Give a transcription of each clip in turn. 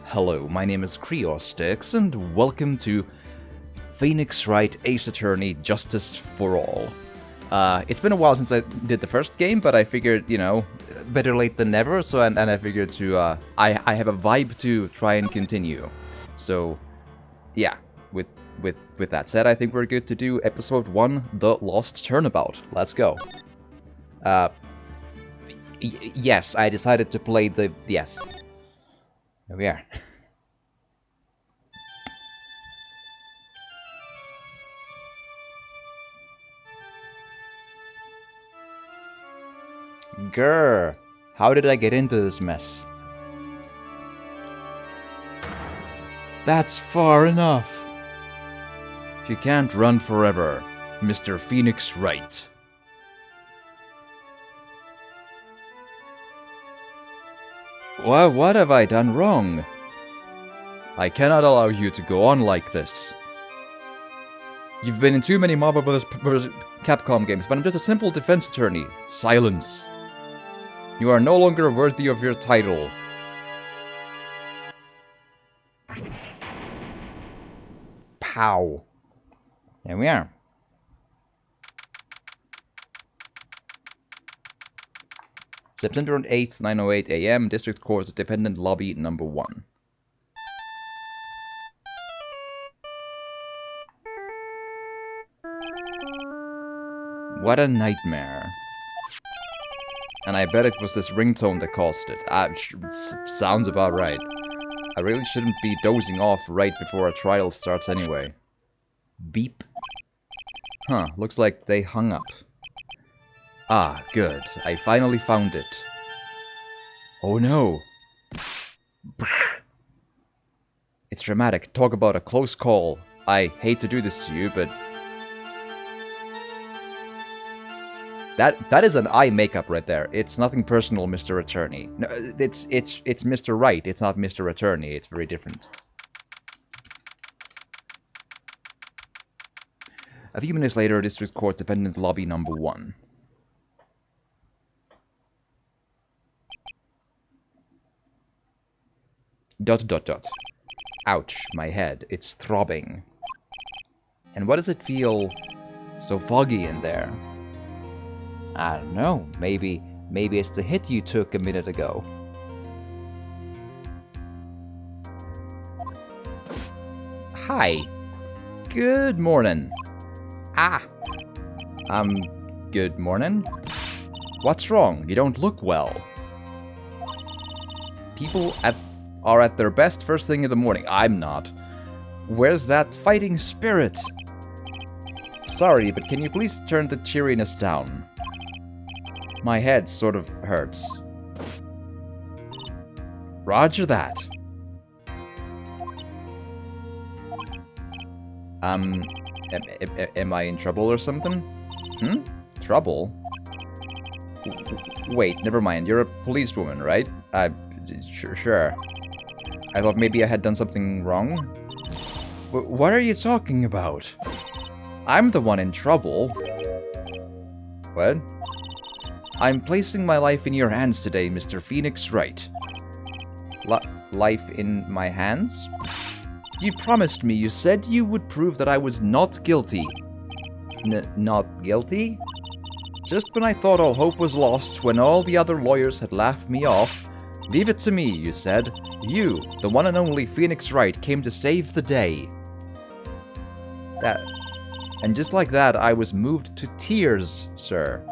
Hello, my name is Creostix, and welcome to Phoenix Wright Ace Attorney Justice for All. It's been a while since I did the first game, but I figured, you know, better late than never, so and I figured to, I have a vibe to try and continue. So, yeah, with that said, I think we're good to do episode 1, The Lost Turnabout. Let's go. Yes, I decided to play the... yes. There we are. Grr, how did I get into this mess? That's far enough. You can't run forever, Mr. Phoenix Wright. What have I done wrong? I cannot allow you to go on like this. You've been in too many Marvel vs. Capcom games, but I'm just a simple defense attorney. Silence. You are no longer worthy of your title. Pow. There we are. September 8th, 9:08 AM, District Court, Defendant Lobby number 1. What a nightmare. And I bet it was this ringtone that caused it. Sounds about right. I really shouldn't be dozing off right before a trial starts anyway. Beep. Huh, looks like they hung up. Ah, good. I finally found it. Oh no. It's dramatic. Talk about a close call. I hate to do this to you, but... That is an eye makeup right there. It's nothing personal, Mr. Attorney. No, it's Mr. Wright. It's not Mr. Attorney. It's very different. A few minutes later, District Court Defendant Lobby number 1. Dot dot dot. Ouch, my head. It's throbbing. And what does it feel so foggy in there? I don't know. Maybe it's the hit you took a minute ago. Hi. Good morning. Good morning? What's wrong? You don't look well. People are at their best first thing in the morning. I'm not. Where's that fighting spirit? Sorry, but can you please turn the cheeriness down? My head sort of hurts. Roger that. Am I in trouble or something? Trouble? Wait, never mind. You're a policewoman, right? Sure. I thought maybe I had done something wrong. What are you talking about? I'm the one in trouble. What? I'm placing my life in your hands today, Mr. Phoenix Wright. Life in my hands? You promised me, you said you would prove that I was not guilty. Not guilty? Just when I thought all hope was lost, when all the other lawyers had laughed me off, leave it to me, you said. You, the one and only Phoenix Wright, came to save the day. And just like that, I was moved to tears, sir.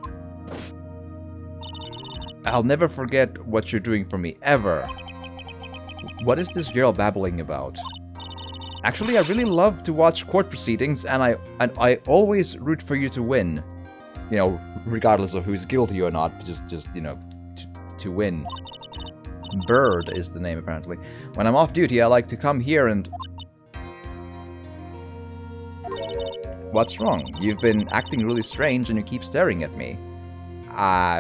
I'll never forget what you're doing for me, ever. What is this girl babbling about? Actually, I really love to watch court proceedings, and I always root for you to win. You know, regardless of who's guilty or not, just you know, to win. Bird is the name, apparently. When I'm off duty, I like to come here and... What's wrong? You've been acting really strange and you keep staring at me.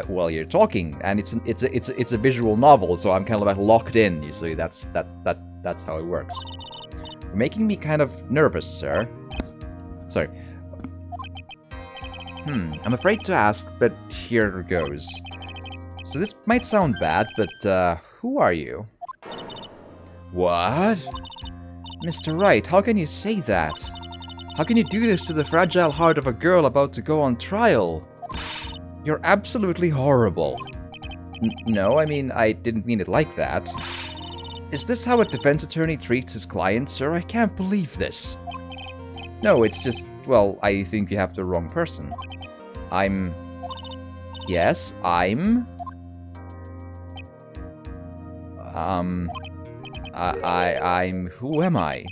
Well, you're talking, and it's a visual novel, so I'm kind of like locked in. You see, that's how it works. You're making me kind of nervous, sir. Sorry. I'm afraid to ask, but here goes. So this might sound bad, but who are you? What? Mr. Wright, how can you say that? How can you do this to the fragile heart of a girl about to go on trial? You're absolutely horrible. No, I mean, I didn't mean it like that. Is this how a defense attorney treats his client, sir? I can't believe this. No, it's just, well, I think you have the wrong person. Yes, I'm... Who am I?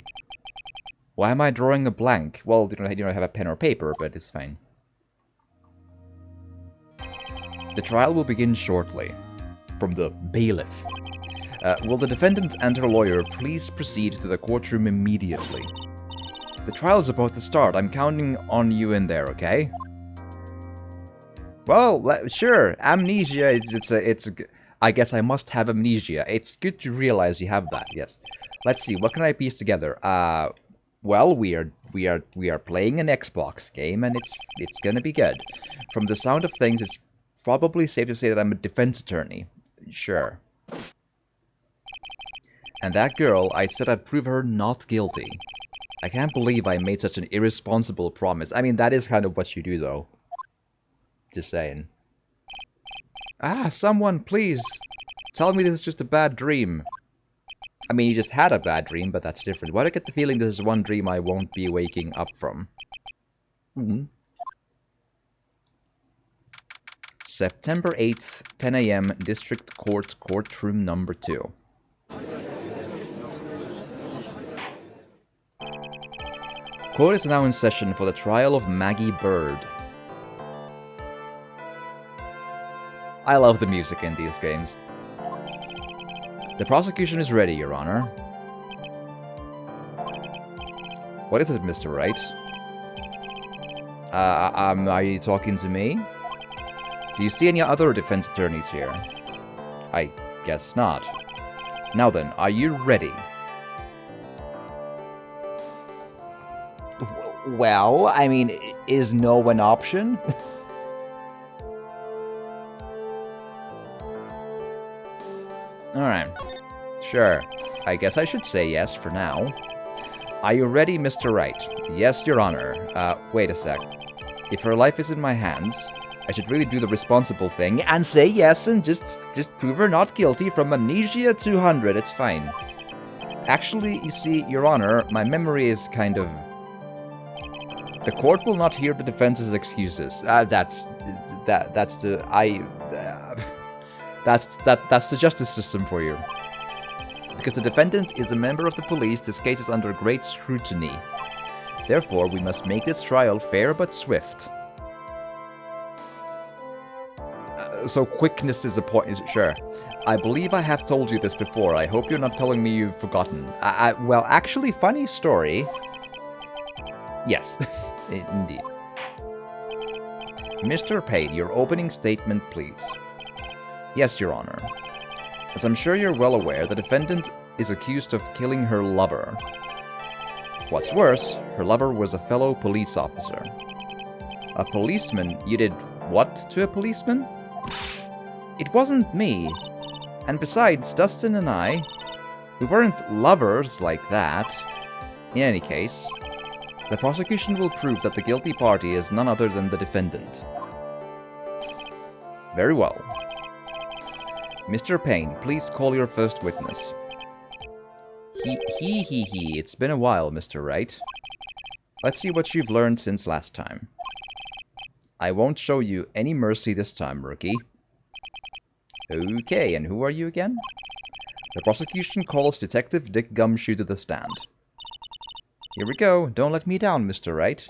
Why am I drawing a blank? Well, you don't have a pen or paper, but it's fine. The trial will begin shortly. From the bailiff. Will the defendant and her lawyer please proceed to the courtroom immediately? The trial is about to start. I'm counting on you in there, okay? Well, sure. Amnesia is I guess I must have amnesia. It's good to realize you have that. Yes. Let's see. What can I piece together? Well, we are playing an Xbox game, and it's gonna be good. From the sound of things, it's probably safe to say that I'm a defense attorney. Sure. And that girl, I said I'd prove her not guilty. I can't believe I made such an irresponsible promise. I mean, that is kind of what you do, though. Just saying. Ah, someone, please. Tell me this is just a bad dream. I mean, you just had a bad dream, but that's different. Why do I get the feeling this is one dream I won't be waking up from? September 8th, 10 AM, District Court, Courtroom number 2. Court is now in session for the trial of Maggie Bird. I love the music in these games. The prosecution is ready, Your Honor. What is it, Mr. Wright? Are you talking to me? Do you see any other defense attorneys here? I guess not. Now then, are you ready? Well, I mean, is no an option? Alright. Sure. I guess I should say yes for now. Are you ready, Mr. Wright? Yes, Your Honor. Wait a sec. If her life is in my hands, I should really do the responsible thing and say yes and just prove her not guilty from Amnesia 200. It's fine. Actually, you see, Your Honor, my memory is kind of... The court will not hear the defense's excuses. That's the justice system for you. Because the defendant is a member of the police, this case is under great scrutiny. Therefore, we must make this trial fair but swift. So quickness is a point. Sure. I believe I have told you this before. I hope you're not telling me you've forgotten. Well, actually, funny story. Yes, indeed. Mr. Payne, your opening statement, please. Yes, Your Honor. As I'm sure you're well aware, the defendant is accused of killing her lover. What's worse, her lover was a fellow police officer. A policeman? You did what to a policeman? It wasn't me. And besides, Dustin and I, we weren't lovers like that. In any case, the prosecution will prove that the guilty party is none other than the defendant. Very well. Mr. Payne, please call your first witness. It's been a while, Mr. Wright. Let's see what you've learned since last time. I won't show you any mercy this time, rookie. Okay, and who are you again? The prosecution calls Detective Dick Gumshoe to the stand. Here we go. Don't let me down, Mr. Wright.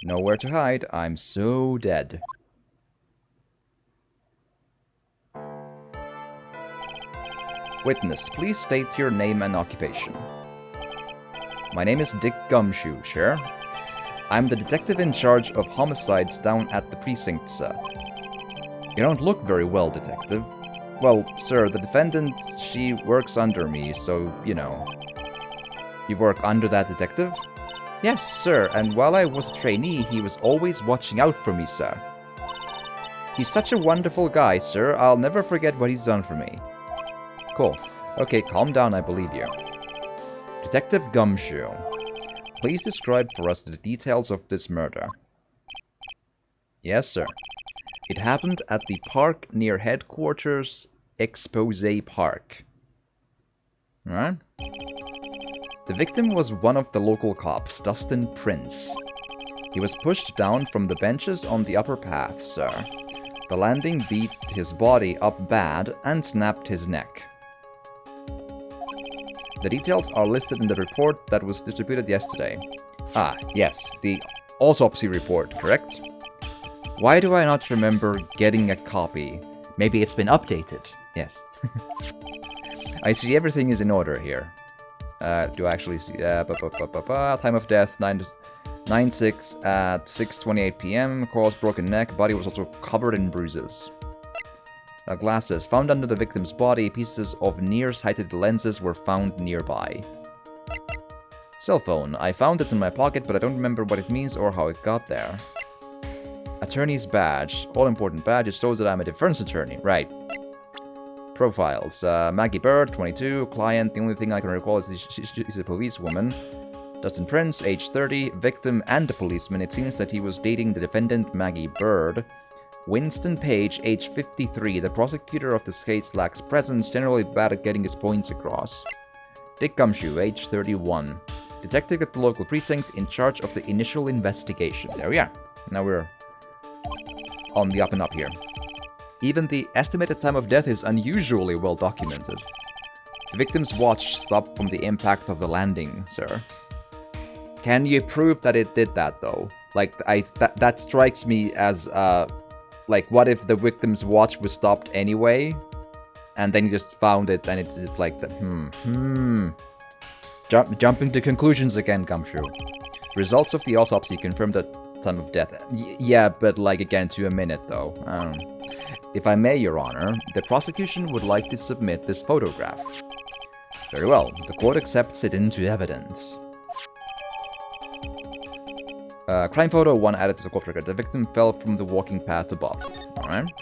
Nowhere to hide. I'm so dead. Witness, please state your name and occupation. My name is Dick Gumshoe, sir. I'm the detective in charge of homicides down at the precinct, sir. You don't look very well, detective. Well, sir, the defendant, she works under me, so, you know. You work under that detective? Yes, sir, and while I was a trainee, he was always watching out for me, sir. He's such a wonderful guy, sir. I'll never forget what he's done for me. Cool. Okay, calm down, I believe you. Detective Gumshoe, please describe for us the details of this murder. Yes, sir. It happened at the park near headquarters, Expose Park. Alright? The victim was one of the local cops, Dustin Prince. He was pushed down from the benches on the upper path, sir. The landing beat his body up bad and snapped his neck. The details are listed in the report that was distributed yesterday. Ah, yes, the autopsy report, correct? Why do I not remember getting a copy? Maybe it's been updated. Yes. I see everything is in order here. Do I actually see... time of death, 9/6 at 6:28 p.m. Cause broken neck. Body was also covered in bruises. Glasses. Found under the victim's body. Pieces of nearsighted lenses were found nearby. Cell phone. I found it in my pocket, but I don't remember what it means or how it got there. Attorney's badge. All-important badge. It shows that I'm a defense attorney. Right. Profiles. Maggie Bird, 22. Client. The only thing I can recall is she's a policewoman. Dustin Prince, age 30. Victim and a policeman. It seems that he was dating the defendant, Maggie Bird. Winston Page, age 53. The prosecutor of this case lacks presence, generally bad at getting his points across. Dick Gumshoe, age 31. Detective at the local precinct in charge of the initial investigation. There we are. Now we're on the up and up here. Even the estimated time of death is unusually well documented. The victim's watch stopped from the impact of the landing, sir. Can you prove that it did that, though? Like, that strikes me as, like, what if the victim's watch was stopped anyway? And then you just found it, and it's just like, Jumping to conclusions again, Gumshoe. Results of the autopsy confirmed the time of death. Yeah, but, like, again, to a minute, though. If I may, Your Honor, the prosecution would like to submit this photograph. Very well. The court accepts it into evidence. Crime photo 1 added to the court record. The victim fell from the walking path above. Alright.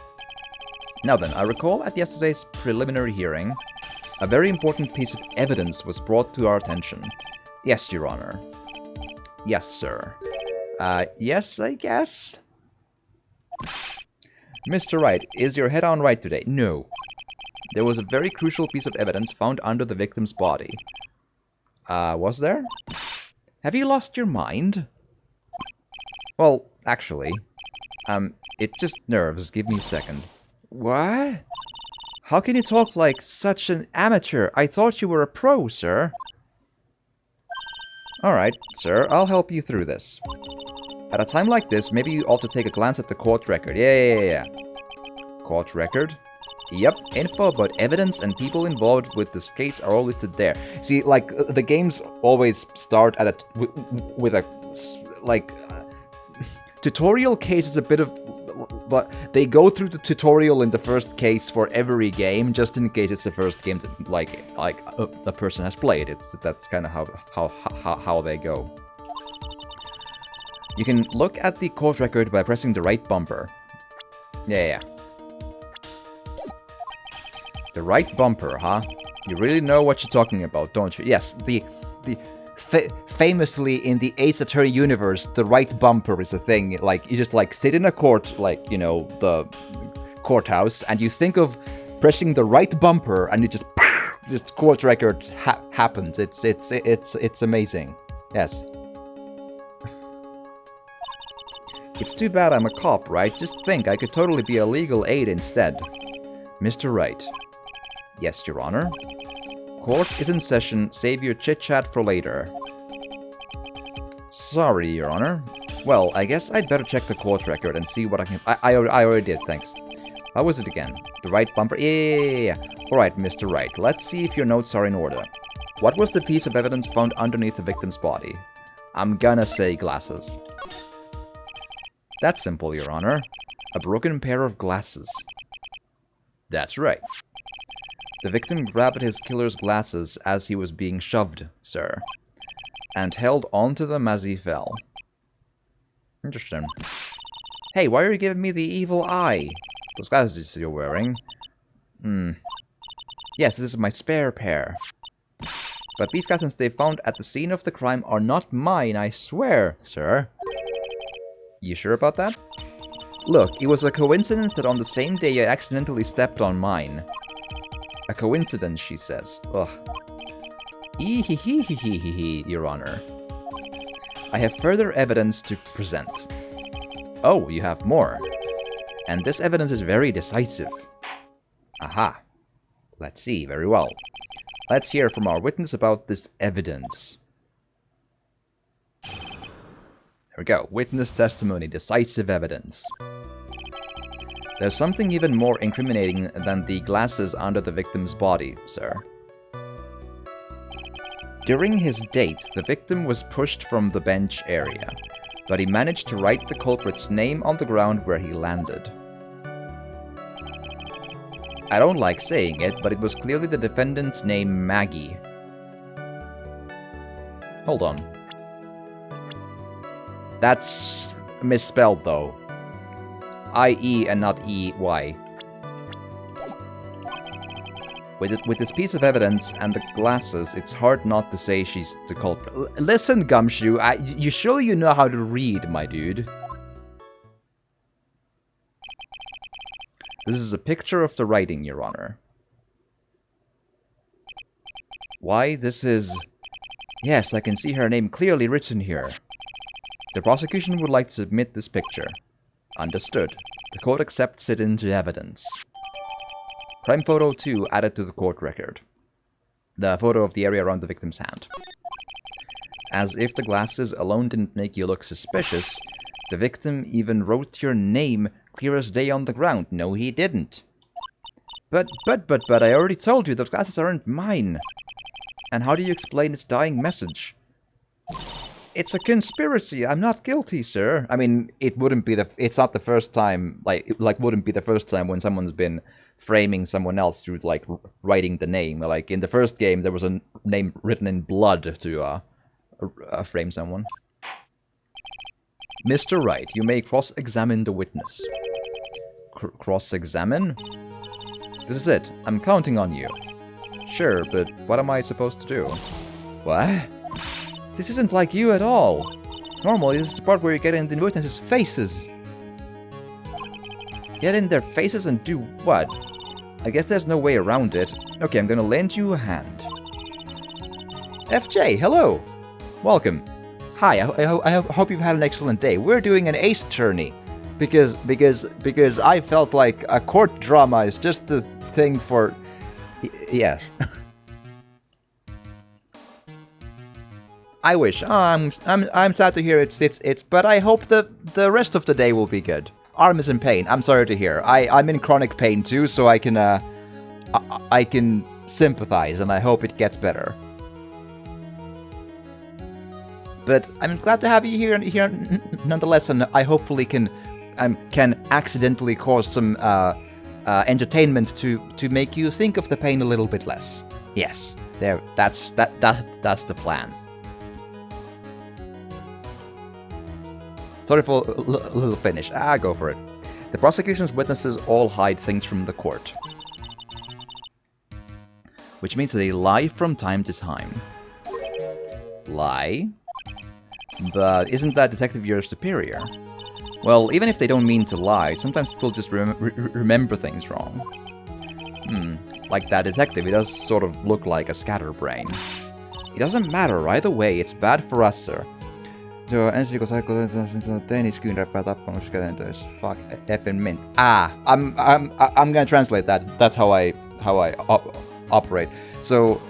Now then, I recall at yesterday's preliminary hearing, a very important piece of evidence was brought to our attention. Yes, Your Honor. Yes, sir. Yes, I guess? Mr. Wright, is your head on right today? No. There was a very crucial piece of evidence found under the victim's body. Was there? Have you lost your mind? Well, actually, it just nerves. Give me a second. What? How can you talk like such an amateur? I thought you were a pro, sir. Alright, sir, I'll help you through this. At a time like this, maybe you ought to take a glance at the court record. Yeah. Court record? Yep, info about evidence and people involved with this case are all listed there. See, like, the games always start at with a, like... tutorial case is a bit of... But they go through the tutorial in the first case for every game, just in case it's the first game that, like the person has played. That's kind of how they go. You can look at the court record by pressing the right bumper. Yeah. The right bumper, huh? You really know what you're talking about, don't you? Yes, famously in the Ace Attorney universe, the right bumper is a thing. Like, you just, like, sit in a court, like, you know, the courthouse, and you think of pressing the right bumper, and it just court record happens. It's amazing. Yes. It's too bad I'm a cop, right? Just think, I could totally be a legal aid instead. Mr. Wright. Yes, Your Honor. Court is in session. Save your chit-chat for later. Sorry, Your Honor. Well, I guess I'd better check the court record and see what I can... I already did, thanks. How was it again? The right bumper? Yeah. Alright, Mr. Wright. Let's see if your notes are in order. What was the piece of evidence found underneath the victim's body? I'm gonna say glasses. That's simple, Your Honor. A broken pair of glasses. That's right. The victim grabbed his killer's glasses as he was being shoved, sir, and held onto them as he fell. Interesting. Hey, why are you giving me the evil eye? Those glasses you're wearing. Yes, this is my spare pair. But these cousins they found at the scene of the crime are not mine, I swear, sir. You sure about that? Look, it was a coincidence that on the same day I accidentally stepped on mine. A coincidence, she says. Ugh. Ehehehehehe, Your Honor. I have further evidence to present. Oh, you have more. And this evidence is very decisive. Aha. Let's see, very well. Let's hear from our witness about this evidence. There we go. Witness testimony, decisive evidence. There's something even more incriminating than the glasses under the victim's body, sir. During his date, the victim was pushed from the bench area, but he managed to write the culprit's name on the ground where he landed. I don't like saying it, but it was clearly the defendant's name, Maggie. Hold on. That's misspelled, though. I-E and not E-Y. With this piece of evidence and the glasses, it's hard not to say she's the culprit. Listen, Gumshoe, you surely you know how to read, my dude. This is a picture of the writing, Your Honor. Why, this is... Yes, I can see her name clearly written here. The prosecution would like to submit this picture. Understood. The court accepts it into evidence. Crime photo 2 added to the court record. The photo of the area around the victim's hand. As if the glasses alone didn't make you look suspicious, the victim even wrote your name clear as day on the ground. No, he didn't. But, I already told you, those glasses aren't mine. And how do you explain its dying message? It's a conspiracy. I'm not guilty, sir. I mean, it wouldn't be it's not the first time, wouldn't be the first time when someone's been framing someone else through, writing the name. Like, in the first game, there was a name written in blood to, frame someone. Mr. Wright, you may cross-examine the witness. Cross-examine? This is it. I'm counting on you. Sure, but what am I supposed to do? What? This isn't like you at all. Normally, this is the part where you get in the witnesses' faces. Get in their faces and do what? I guess there's no way around it. Okay, I'm gonna lend you a hand. FJ, hello! Welcome. Hi, I hope you've had an excellent day. We're doing an ace tourney. Because I felt like a court drama is just the thing for... Yes. I wish. I'm sad to hear it's but I hope the rest of the day will be good. Arm is in pain. I'm sorry to hear. I'm in chronic pain too, so I can sympathize and I hope it gets better. But I'm glad to have you here nonetheless, and I hopefully can accidentally cause some entertainment to make you think of the pain a little bit less. Yes, that's the plan. Sorry for a little finish. Go for it. The prosecution's witnesses all hide things from the court, which means they lie from time to time. Lie? But isn't that detective your superior? Well, even if they don't mean to lie, sometimes people just remember things wrong. Like that detective, he does sort of look like a scatterbrain. It doesn't matter, either way, it's bad for us, sir. Ensi viikossa aikoo tenniskyynärpää tappamus kädentöissä. Fuck, effing mint. I'm gonna translate that. That's how I operate. So,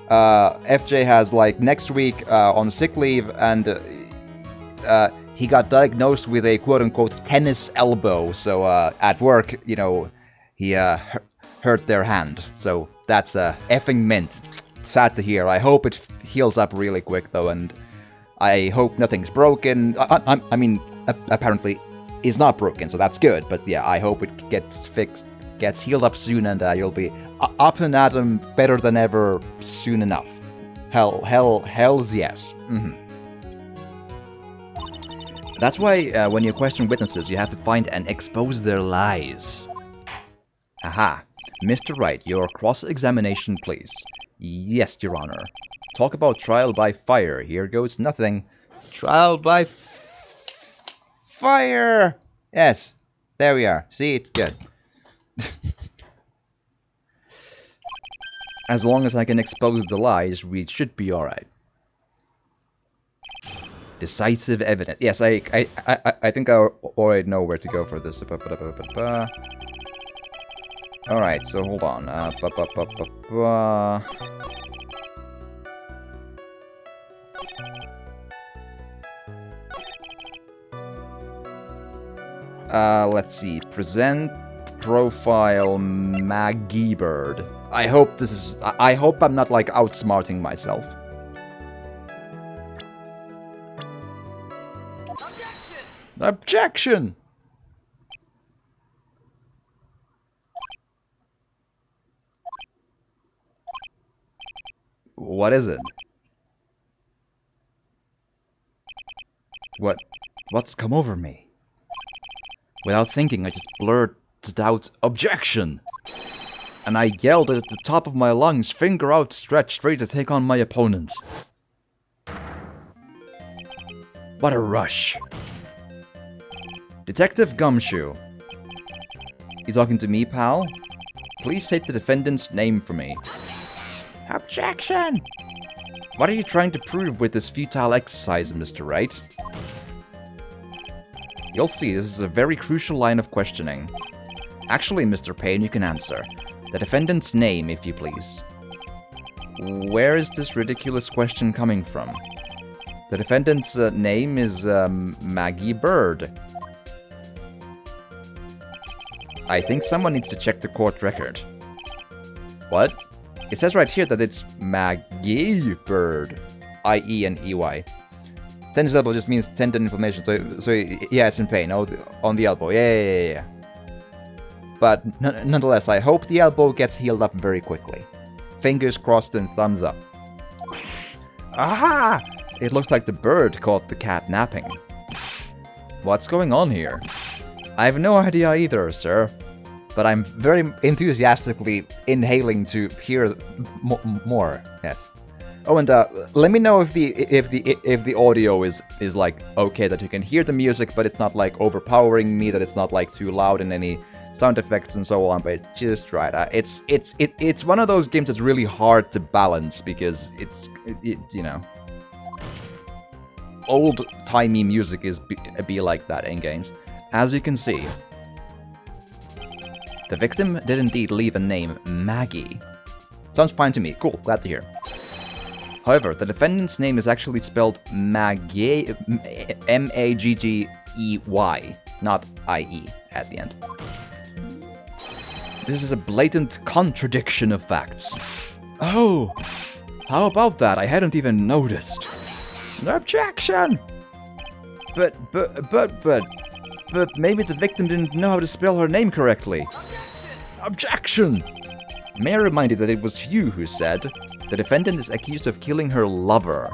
FJ has, next week on sick leave, and he got diagnosed with a quote-unquote tennis elbow. So, at work, he hurt their hand. So, that's effing mint. Sad to hear. I hope it heals up really quick, though, and I hope nothing's broken. I mean, apparently it's not broken, so that's good. But yeah, I hope it gets fixed, gets healed up soon, and you'll be up and at 'em better than ever soon enough. Hell's yes. That's why when you question witnesses, you have to find and expose their lies. Aha. Mr. Wright, your cross-examination, please. Yes, Your Honor. Talk about trial by fire. Here goes nothing. Trial by fire! Yes, there we are. See, it's good. As long as I can expose the lies, we should be alright. Decisive evidence. Yes, I think I already know where to go for this. Alright, so hold on. Let's see. Present profile Maggie Bird. I hope this is... I hope I'm not, like, outsmarting myself. Objection! What is it? What's come over me? Without thinking, I just blurted out, "Objection!" And I yelled at the top of my lungs, finger outstretched, ready to take on my opponent. What a rush. Detective Gumshoe. You talking to me, pal? Please state the defendant's name for me. Objection! What are you trying to prove with this futile exercise, Mr. Wright? You'll see, this is a very crucial line of questioning. Actually, Mr. Payne, you can answer. The defendant's name, if you please. Where is this ridiculous question coming from? The defendant's name is Maggie Bird. I think someone needs to check the court record. What? It says right here that it's Maggie Bird. I-E and E-Y. Tendon elbow just means tendon inflammation, so yeah, it's in pain. Oh, on the elbow, yeah. But nonetheless, I hope the elbow gets healed up very quickly. Fingers crossed and thumbs up. Aha! It looks like the bird caught the cat napping. What's going on here? I have no idea either, sir. But I'm very enthusiastically inhaling to hear more. Yes. Oh, and let me know if the audio is like okay, that you can hear the music, but it's not like overpowering me, that it's not like too loud and any sound effects and so on. But it's just right. It's one of those games that's really hard to balance because it's you know, old-timey music is be like that in games. As you can see, the victim did indeed leave a name, Maggie. Sounds fine to me. Cool, glad to hear. However, the defendant's name is actually spelled Maggie, M-A-G-G-E-Y, not I-E at the end. This is a blatant contradiction of facts. Oh, how about that? I hadn't even noticed. Objection! But maybe the victim didn't know how to spell her name correctly. Objection! May I remind you that it was you who said, the defendant is accused of killing her lover.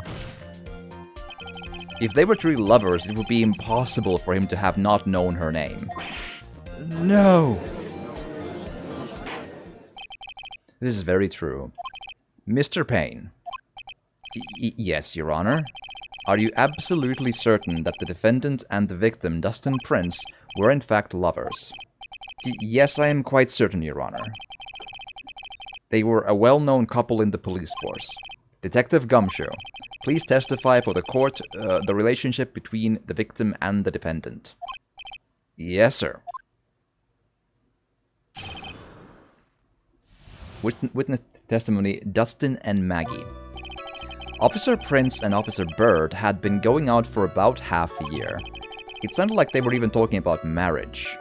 If they were truly lovers, it would be impossible for him to have not known her name. No! This is very true. Mr. Payne. Yes, Your Honor. Are you absolutely certain that the defendant and the victim, Dustin Prince, were in fact lovers? Yes, I am quite certain, Your Honor. They were a well-known couple in the police force. Detective Gumshoe, please testify for the court the relationship between the victim and the defendant. Yes, sir. Witness testimony, Dustin and Maggie. Officer Prince and Officer Bird had been going out for about half a year. It sounded like they were even talking about marriage.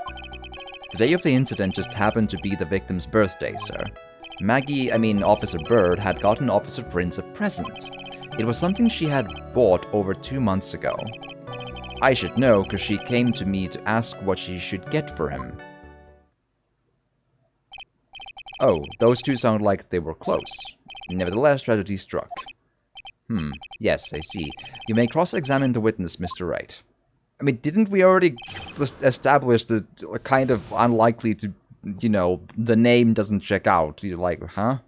The day of the incident just happened to be the victim's birthday, sir. Officer Bird had gotten Officer Prince a present. It was something she had bought over 2 months ago. I should know, because she came to me to ask what she should get for him. Oh, those two sound like they were close. Nevertheless, tragedy struck. Yes, I see. You may cross-examine the witness, Mr. Wright. I mean, didn't we already establish that kind of unlikely to you know, the name doesn't check out. You're like, huh?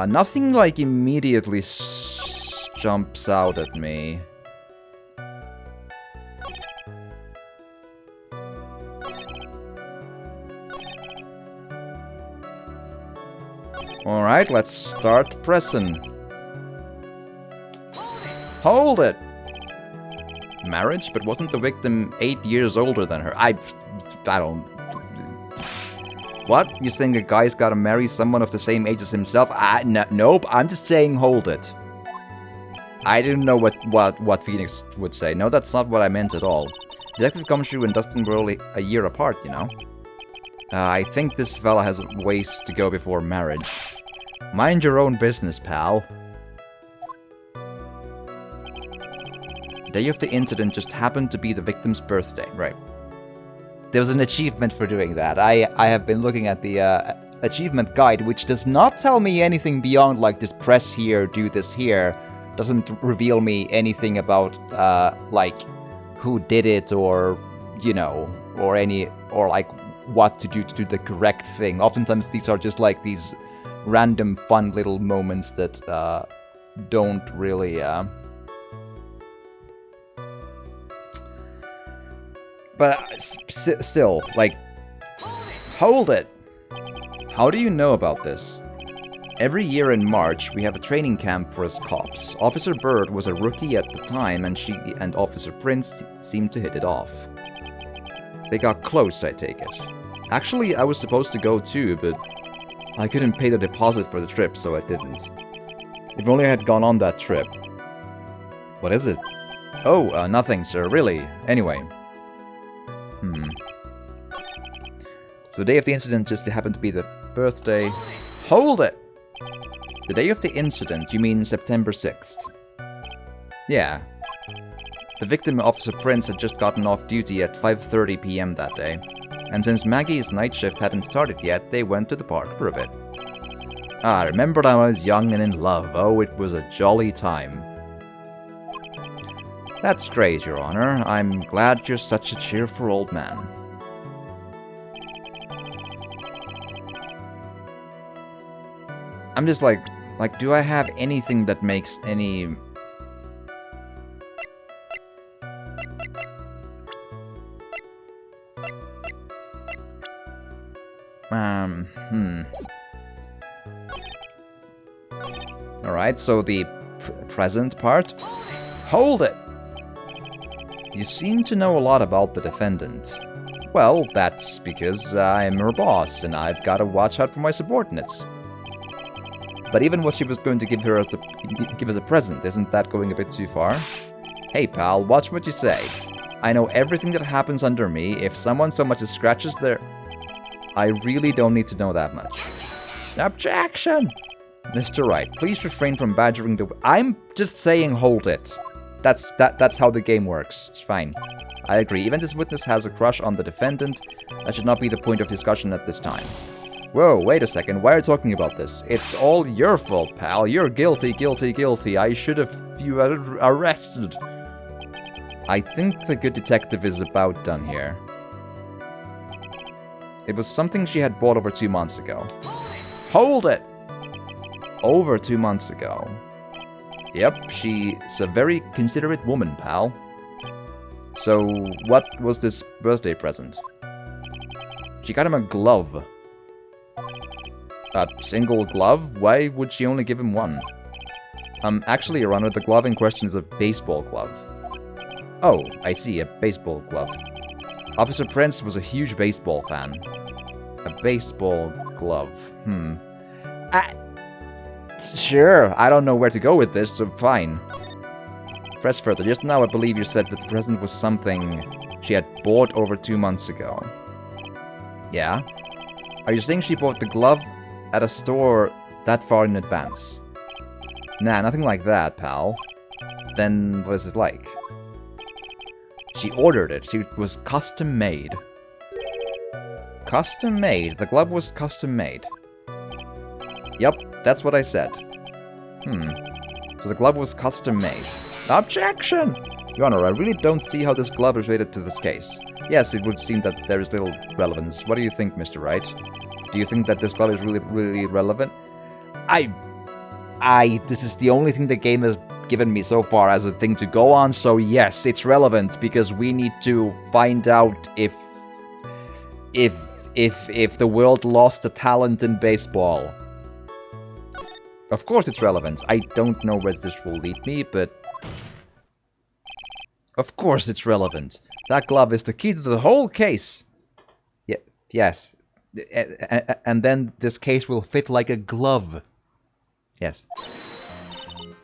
Nothing like immediately jumps out at me. Alright, let's start pressing. Hold it! Marriage? But wasn't the victim 8 years older than her? I don't... What? You think a guy's gotta marry someone of the same age as himself? Nope, I'm just saying hold it. I didn't know what Phoenix would say. No, that's not what I meant at all. Detective Gumshoe and Dustin were only a year apart, you know? I think this fella has ways to go before marriage. Mind your own business, pal. The day of the incident just happened to be the victim's birthday. Right. There was an achievement for doing that. I have been looking at the achievement guide, which does not tell me anything beyond, like, just press here, do this here. Doesn't reveal me anything about, like, who did it, or, you know, or like, what to do the correct thing. Oftentimes these are just, like, these random fun little moments that, don't really, But still, like, hold it! How do you know about this? Every year in March, we have a training camp for us cops. Officer Bird was a rookie at the time, and she and Officer Prince seemed to hit it off. They got close, I take it. Actually, I was supposed to go too, but I couldn't pay the deposit for the trip, so I didn't. If only I had gone on that trip. What is it? Oh, nothing, sir, really. Anyway. So the day of the incident just happened to be the birthday. Hold it! The day of the incident, you mean September 6th? Yeah. The victim, Officer Prince, had just gotten off duty at 5:30 PM that day. And since Maggie's night shift hadn't started yet, they went to the park for a bit. I remember when I was young and in love. Oh, it was a jolly time. That's great, Your Honor. I'm glad you're such a cheerful old man. I'm just like, do I have anything that makes any... Alright, so the present part? Hold it! You seem to know a lot about the defendant. Well, that's because I'm her boss, and I've got to watch out for my subordinates. But even what she was going to give as a present, isn't that going a bit too far? Hey pal, watch what you say. I know everything that happens under me. If someone so much as scratches their... I really don't need to know that much. Objection! Mr. Wright, please refrain from badgering the... I'm just saying hold it. That's how the game works. It's fine. I agree. Even this witness has a crush on the defendant. That should not be the point of discussion at this time. Whoa, wait a second. Why are you talking about this? It's all your fault, pal. You're guilty, guilty, guilty. I should have you arrested. I think the good detective is about done here. It was something she had bought over 2 months ago. Hold it! Over 2 months ago. Yep, she's a very considerate woman, pal. So, what was this birthday present? She got him a glove. A single glove? Why would she only give him one? Actually, Your Honor, the glove in question is a baseball glove. Oh, I see, a baseball glove. Officer Prince was a huge baseball fan. A baseball glove. Sure, I don't know where to go with this, so fine. Press further. Just now I believe you said that the present was something she had bought over 2 months ago. Yeah? Are you saying she bought the glove at a store that far in advance? Nah, nothing like that, pal. Then what is it like? She ordered it. It was custom made. Custom made? The glove was custom made. Yep, that's what I said. So the glove was custom made. Objection! Your Honor, I really don't see how this glove is related to this case. Yes, it would seem that there is little relevance. What do you think, Mr. Wright? Do you think that this glove is really relevant? This is the only thing the game has given me so far as a thing to go on, so yes, it's relevant, because we need to find out if the world lost a talent in baseball. Of course it's relevant. I don't know where this will lead me, but of course it's relevant. That glove is the key to the whole case. Yeah, yes. And then this case will fit like a glove. Yes.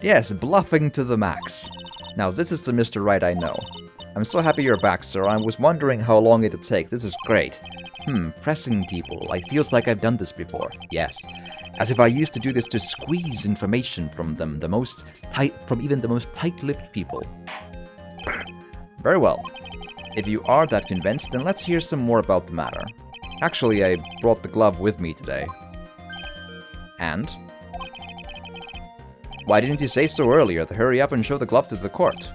Yes, bluffing to the max. Now, this is the Mr. Wright I know. I'm so happy you're back, sir. I was wondering how long it'd take. This is great. Pressing people. I feels like I've done this before. Yes. As if I used to do this to squeeze information from them, from even the most tight-lipped people. Very well. If you are that convinced, then let's hear some more about the matter. Actually, I brought the glove with me today. And? Why didn't you say so earlier to hurry up and show the glove to the court?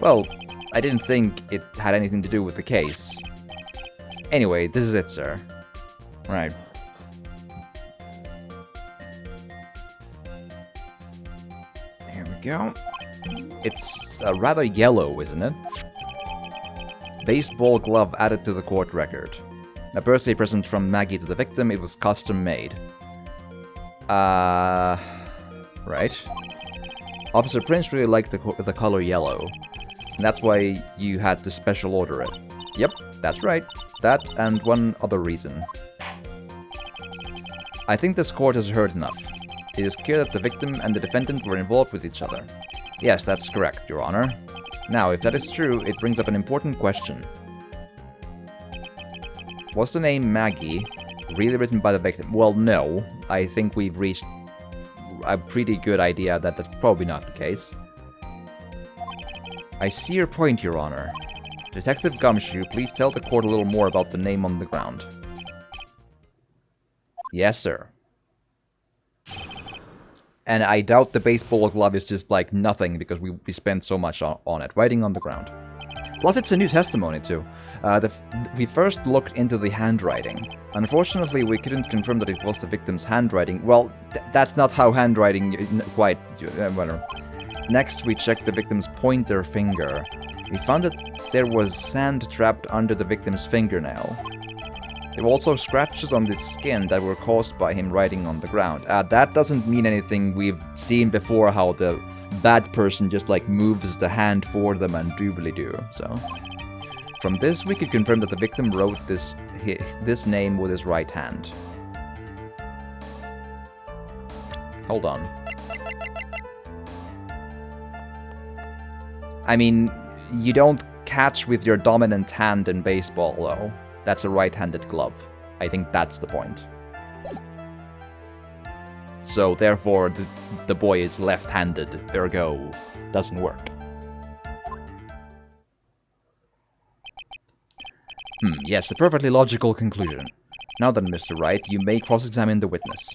Well, I didn't think it had anything to do with the case. Anyway, this is it, sir. Right. Here we go. It's rather yellow, isn't it? Baseball glove added to the court record. A birthday present from Maggie to the victim. It was custom made. Right. Officer Prince really liked the color yellow. And that's why you had to special order it. Yep, that's right. That and one other reason. I think this court has heard enough. It is clear that the victim and the defendant were involved with each other. Yes, that's correct, Your Honor. Now, if that is true, it brings up an important question. Was the name Maggie really written by the victim? Well, no. I think we've reached a pretty good idea that that's probably not the case. I see your point, Your Honor. Detective Gumshoe, please tell the court a little more about the name on the ground. Yes, sir. And I doubt the baseball glove is just like nothing because we spent so much on it, writing on the ground. Plus, it's a new testimony too. We first looked into the handwriting. Unfortunately, we couldn't confirm that it was the victim's handwriting. Well, that's not how handwriting quite... well. Next, we checked the victim's pointer finger. We found that there was sand trapped under the victim's fingernail. There were also scratches on the skin that were caused by him writing on the ground. That doesn't mean anything. We've seen before how the bad person just like moves the hand for them and doobly-doo, so... From this, we could confirm that the victim wrote this name with his right hand. Hold on. I mean, you don't catch with your dominant hand in baseball, though. That's a right-handed glove. I think that's the point. So, therefore, the boy is left-handed, ergo, doesn't work. Yes, a perfectly logical conclusion. Now then, Mr. Wright, you may cross-examine the witness.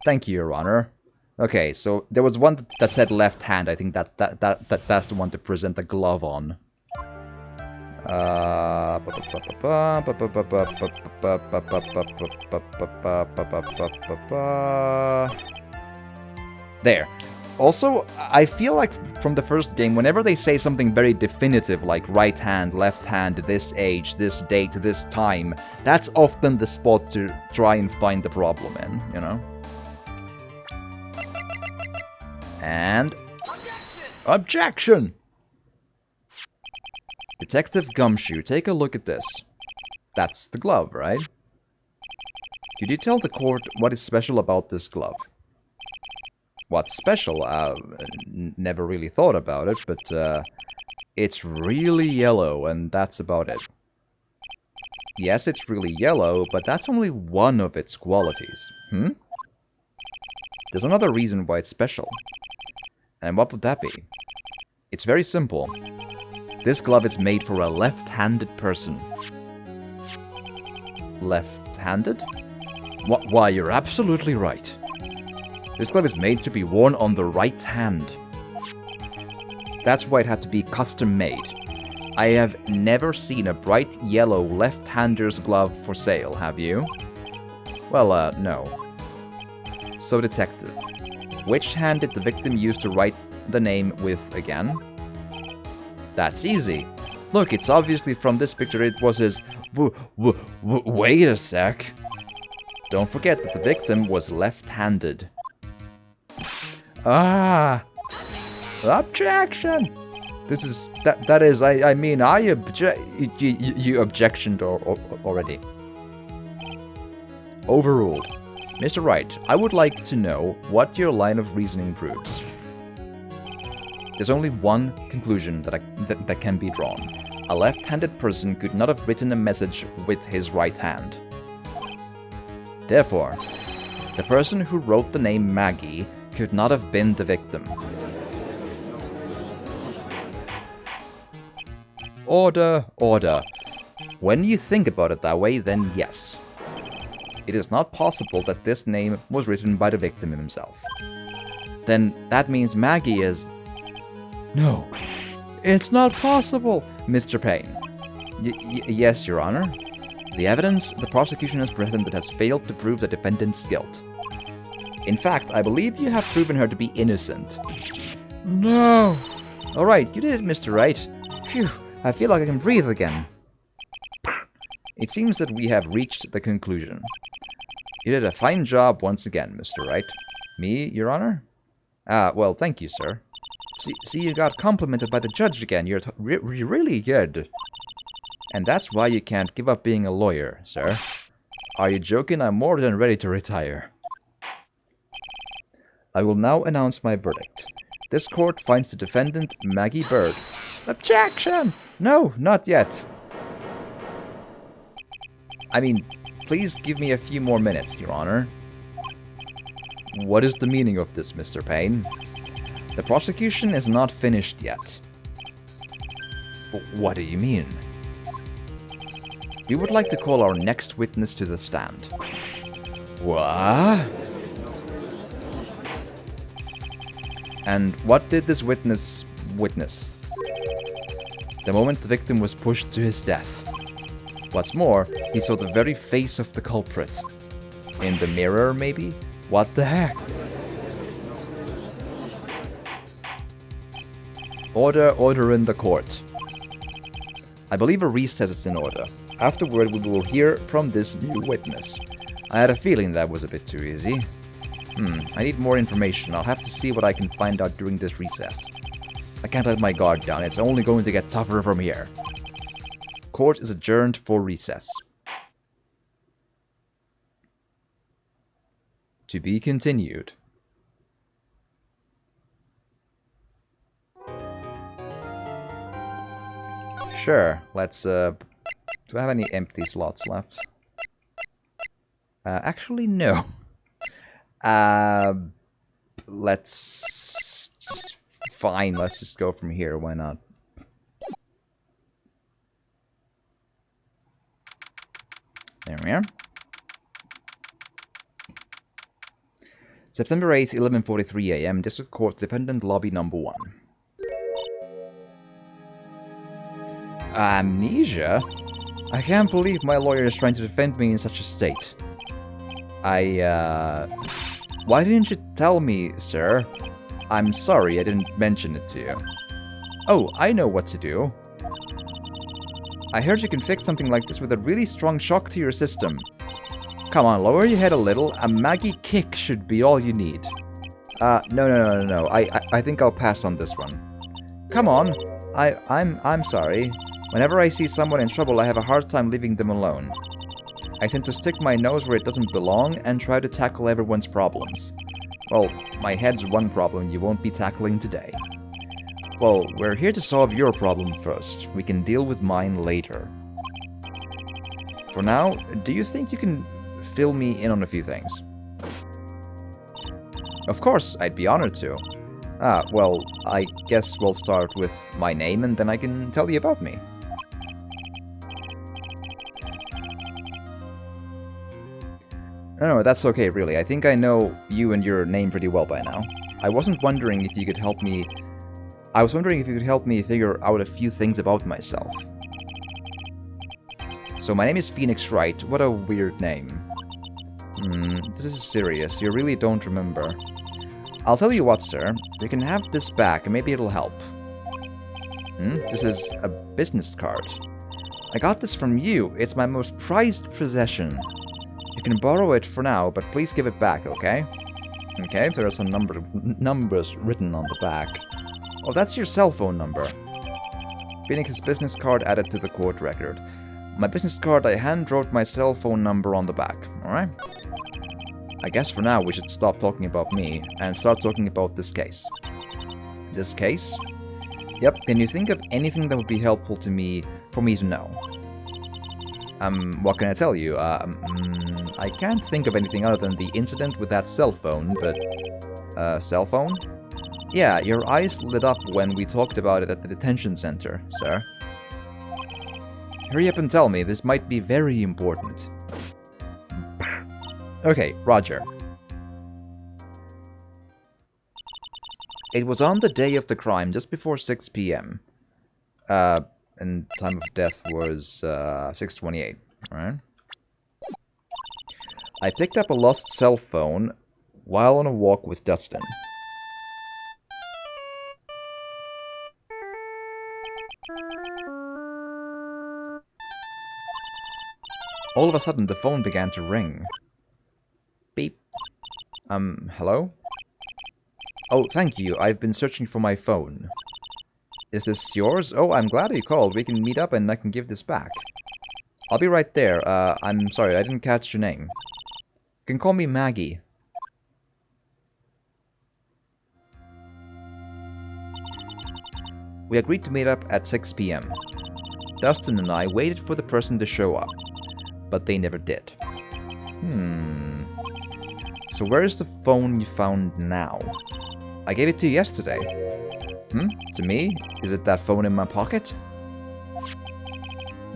Thank you, Your Honor. Okay, so there was one that said left hand. I think that's the one to present the glove on. There. Also, I feel like from the first game, whenever they say something very definitive, like right hand, left hand, this age, this date, this time, that's often the spot to try and find the problem in, you know? And... Objection! Detective Gumshoe, take a look at this. That's the glove, right? Could you tell the court what is special about this glove? What's special? Never really thought about it, but it's really yellow, and that's about it. Yes, it's really yellow, but that's only one of its qualities. There's another reason why it's special. And what would that be? It's very simple. This glove is made for a left-handed person. Left-handed? Why, you're absolutely right. This glove is made to be worn on the right hand. That's why it had to be custom made. I have never seen a bright yellow left-hander's glove for sale, have you? Well, no. So, Detective, which hand did the victim use to write the name with again? That's easy. Look, it's obviously from this picture it was his... Wait a sec. Don't forget that the victim was left-handed. Ah! Objection! This is... That is... I mean, I object... You objectioned already. Overruled. Mr. Wright, I would like to know what your line of reasoning proves. There's only one conclusion that can be drawn. A left-handed person could not have written a message with his right hand. Therefore, the person who wrote the name Maggie could not have been the victim. Order, order. When you think about it that way, then yes. It is not possible that this name was written by the victim himself. Then that means Maggie is... No, it's not possible, Mr. Payne. Yes, Your Honor. The evidence the prosecution has presented has failed to prove the defendant's guilt. In fact, I believe you have proven her to be innocent. No! Alright, you did it, Mr. Wright. Phew, I feel like I can breathe again. It seems that we have reached the conclusion. You did a fine job once again, Mr. Wright. Me, Your Honor? Well, thank you, sir. See, you got complimented by the judge again. You're really good. And that's why you can't give up being a lawyer, sir. Are you joking? I'm more than ready to retire. I will now announce my verdict. This court finds the defendant, Maggie Bird. Objection! No, not yet. I mean, please give me a few more minutes, Your Honor. What is the meaning of this, Mr. Payne? The prosecution is not finished yet. What do you mean? We would like to call our next witness to the stand. What? And what did this witness witness? The moment the victim was pushed to his death. What's more, he saw the very face of the culprit. In the mirror, maybe? What the heck? Order in the court. I believe a recess is in order. Afterward, we will hear from this new witness. I had a feeling that was a bit too easy. I need more information. I'll have to see what I can find out during this recess. I can't let my guard down. It's only going to get tougher from here. Court is adjourned for recess. To be continued. Sure, let's, do I have any empty slots left? Actually, no. Let's just, fine, let's just go from here, why not? There we are. September 8th, 11:43 AM, District Court, Defendant Lobby Number 1. Amnesia? I can't believe my lawyer is trying to defend me in such a state. Why didn't you tell me, sir? I'm sorry I didn't mention it to you. Oh, I know what to do. I heard you can fix something like this with a really strong shock to your system. Come on, lower your head a little. A Maggie kick should be all you need. No. I think I'll pass on this one. Come on. I'm sorry. Whenever I see someone in trouble, I have a hard time leaving them alone. I tend to stick my nose where it doesn't belong and try to tackle everyone's problems. Well, my head's one problem you won't be tackling today. Well, we're here to solve your problem first. We can deal with mine later. For now, do you think you can fill me in on a few things? Of course, I'd be honored to. Well, I guess we'll start with my name and then I can tell you about me. No, that's okay, really. I think I know you and your name pretty well by now. I wasn't wondering if you could help me I was wondering if you could help me figure out a few things about myself. So my name is Phoenix Wright. What a weird name. This is serious. You really don't remember. I'll tell you what, sir. You can have this back and maybe it'll help. This is a business card. I got this from you. It's my most prized possession. You can borrow it for now, but please give it back, okay? Okay, there are some numbers written on the back. Oh, that's your cell phone number. Phoenix's business card added to the court record. My business card, I hand-wrote my cell phone number on the back, alright? I guess for now we should stop talking about me and start talking about this case. This case? Yep, can you think of anything that would be helpful to me, for me to know? What can I tell you? I can't think of anything other than the incident with that cell phone, but... cell phone? Yeah, your eyes lit up when we talked about it at the detention center, sir. Hurry up and tell me, this might be very important. Okay, Roger. It was on the day of the crime, just before 6 p.m. And time of death was 6:28, right? I picked up a lost cell phone while on a walk with Dustin. All of a sudden, the phone began to ring. Beep. Hello? Oh, thank you. I've been searching for my phone. Is this yours? Oh, I'm glad you called. We can meet up and I can give this back. I'll be right there. I'm sorry, I didn't catch your name. You can call me Maggie. We agreed to meet up at 6 p.m. Dustin and I waited for the person to show up, but they never did. So where is the phone you found now? I gave it to you yesterday. To me? Is it that phone in my pocket?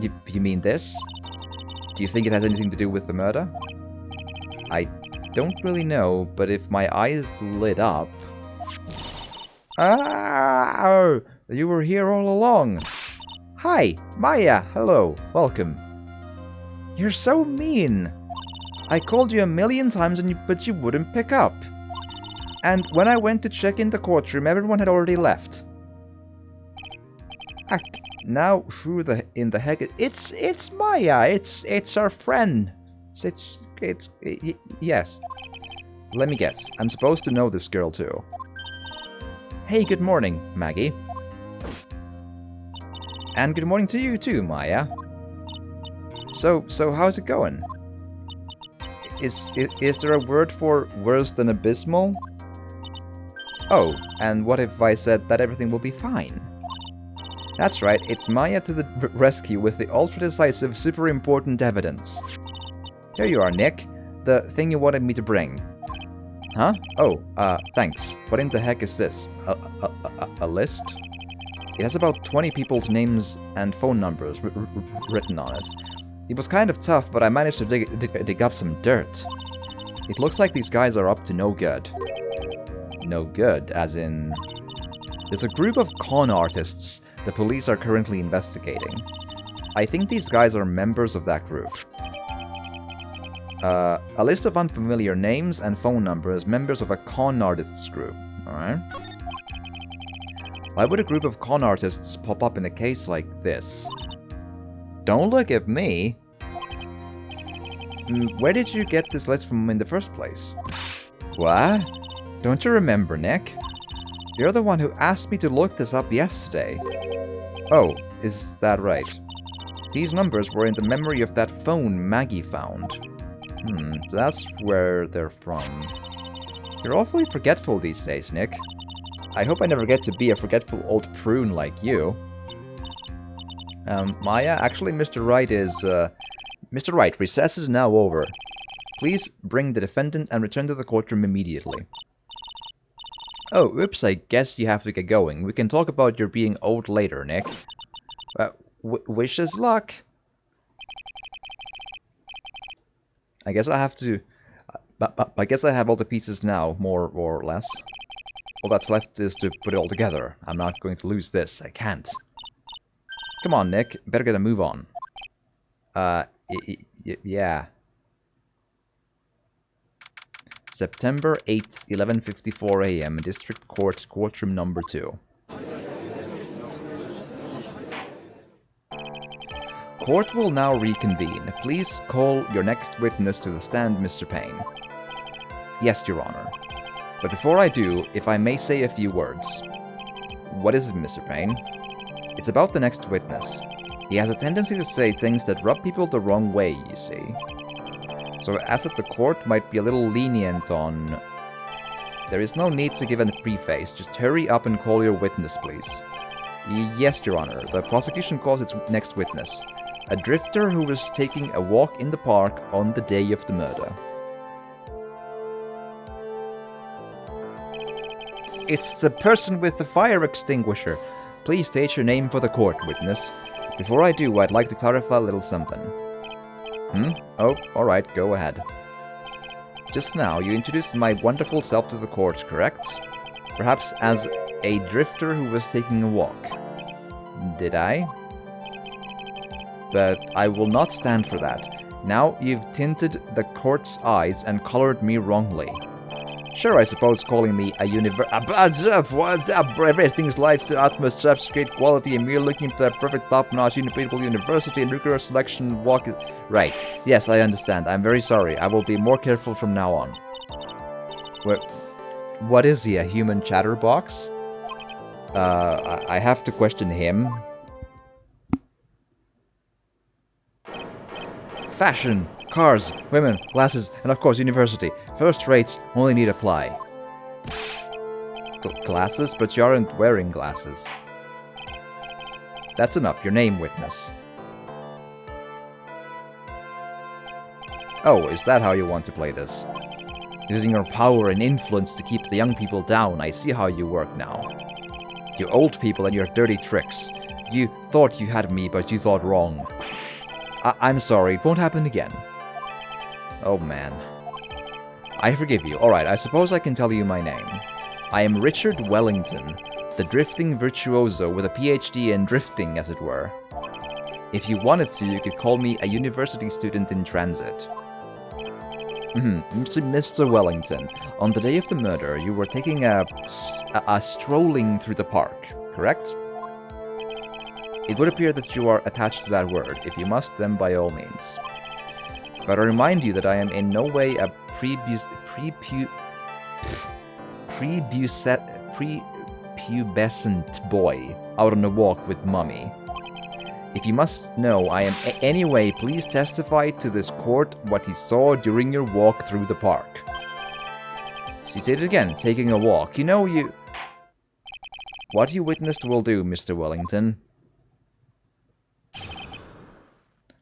You mean this? Do you think it has anything to do with the murder? I don't really know, but if my eyes lit up... Ah! You were here all along! Hi! Maya! Hello! Welcome! You're so mean! I called you a million times, but you wouldn't pick up. And when I went to check in the courtroom, everyone had already left. Heck, now who in the heck? It's Maya. It's our friend. Yes. Let me guess. I'm supposed to know this girl too. Hey, good morning, Maggie. And good morning to you too, Maya. So how's it going? Is there a word for worse than abysmal? Oh, and what if I said that everything will be fine? That's right, it's Maya to the rescue with the ultra-decisive, super important evidence. Here you are, Nick. The thing you wanted me to bring. Huh? Oh, thanks. What in the heck is this? A list? It has about 20 people's names and phone numbers written on it. It was kind of tough, but I managed to dig up some dirt. It looks like these guys are up to no good. No good, as in... There's a group of con artists the police are currently investigating. I think these guys are members of that group. A list of unfamiliar names and phone numbers, members of a con artists group. Alright. Why would a group of con artists pop up in a case like this? Don't look at me! Where did you get this list from in the first place? What? Don't you remember, Nick? You're the one who asked me to look this up yesterday. Oh, is that right? These numbers were in the memory of that phone Maggie found. So that's where they're from. You're awfully forgetful these days, Nick. I hope I never get to be a forgetful old prune like you. Maya, actually Mr. Wright is... Mr. Wright, recess is now over. Please bring the defendant and return to the courtroom immediately. Oh, oops, I guess you have to get going. We can talk about your being old later, Nick. Wish us luck. I guess I have to... I guess I have all the pieces now, more or less. All that's left is to put it all together. I'm not going to lose this. I can't. Come on, Nick. Better get a move on. Yeah. September 8th, 11:54 a.m. District Court, Courtroom number 2. Court will now reconvene. Please call your next witness to the stand, Mr. Payne. Yes, Your Honor. But before I do, if I may say a few words. What is it, Mr. Payne? It's about the next witness. He has a tendency to say things that rub people the wrong way, you see. So I ask that the court might be a little lenient on... There is no need to give a preface. Just hurry up and call your witness, please. Yes, Your Honor. The prosecution calls its next witness. A drifter who was taking a walk in the park on the day of the murder. It's the person with the fire extinguisher. Please state your name for the court, witness. Before I do, I'd like to clarify a little something. Oh, alright, go ahead. Just now, you introduced my wonderful self to the court, correct? Perhaps as a drifter who was taking a walk. Did I? But I will not stand for that. Now you've tinted the court's eyes and colored me wrongly. Sure, I suppose calling me a everything's life to utmost such great quality and we're looking for a perfect top-notch unbeatable university and rigorous selection walk is... Right. Yes, I understand. I'm very sorry. I will be more careful from now on. What is he, a human chatterbox? I have to question him. Fashion, cars, women, glasses, and of course university. First rates only need apply. Glasses? But you aren't wearing glasses. That's enough. Your name, witness. Oh, is that how you want to play this? Using your power and influence to keep the young people down. I see how you work now. You old people and your dirty tricks. You thought you had me, but you thought wrong. I'm sorry, it won't happen again. Oh man. I forgive you. Alright, I suppose I can tell you my name. I am Richard Wellington, the drifting virtuoso with a PhD in drifting, as it were. If you wanted to, you could call me a university student in transit. Mr. Wellington, on the day of the murder, you were taking a strolling through the park, correct? It would appear that you are attached to that word. If you must, then by all means. But I remind you that I am in no way a prepubescent boy out on a walk with mummy. If you must know I am anyway, please testify to this court what he saw during your walk through the park. So you said it again, taking a walk. You know you... What you witnessed will do, Mr. Wellington.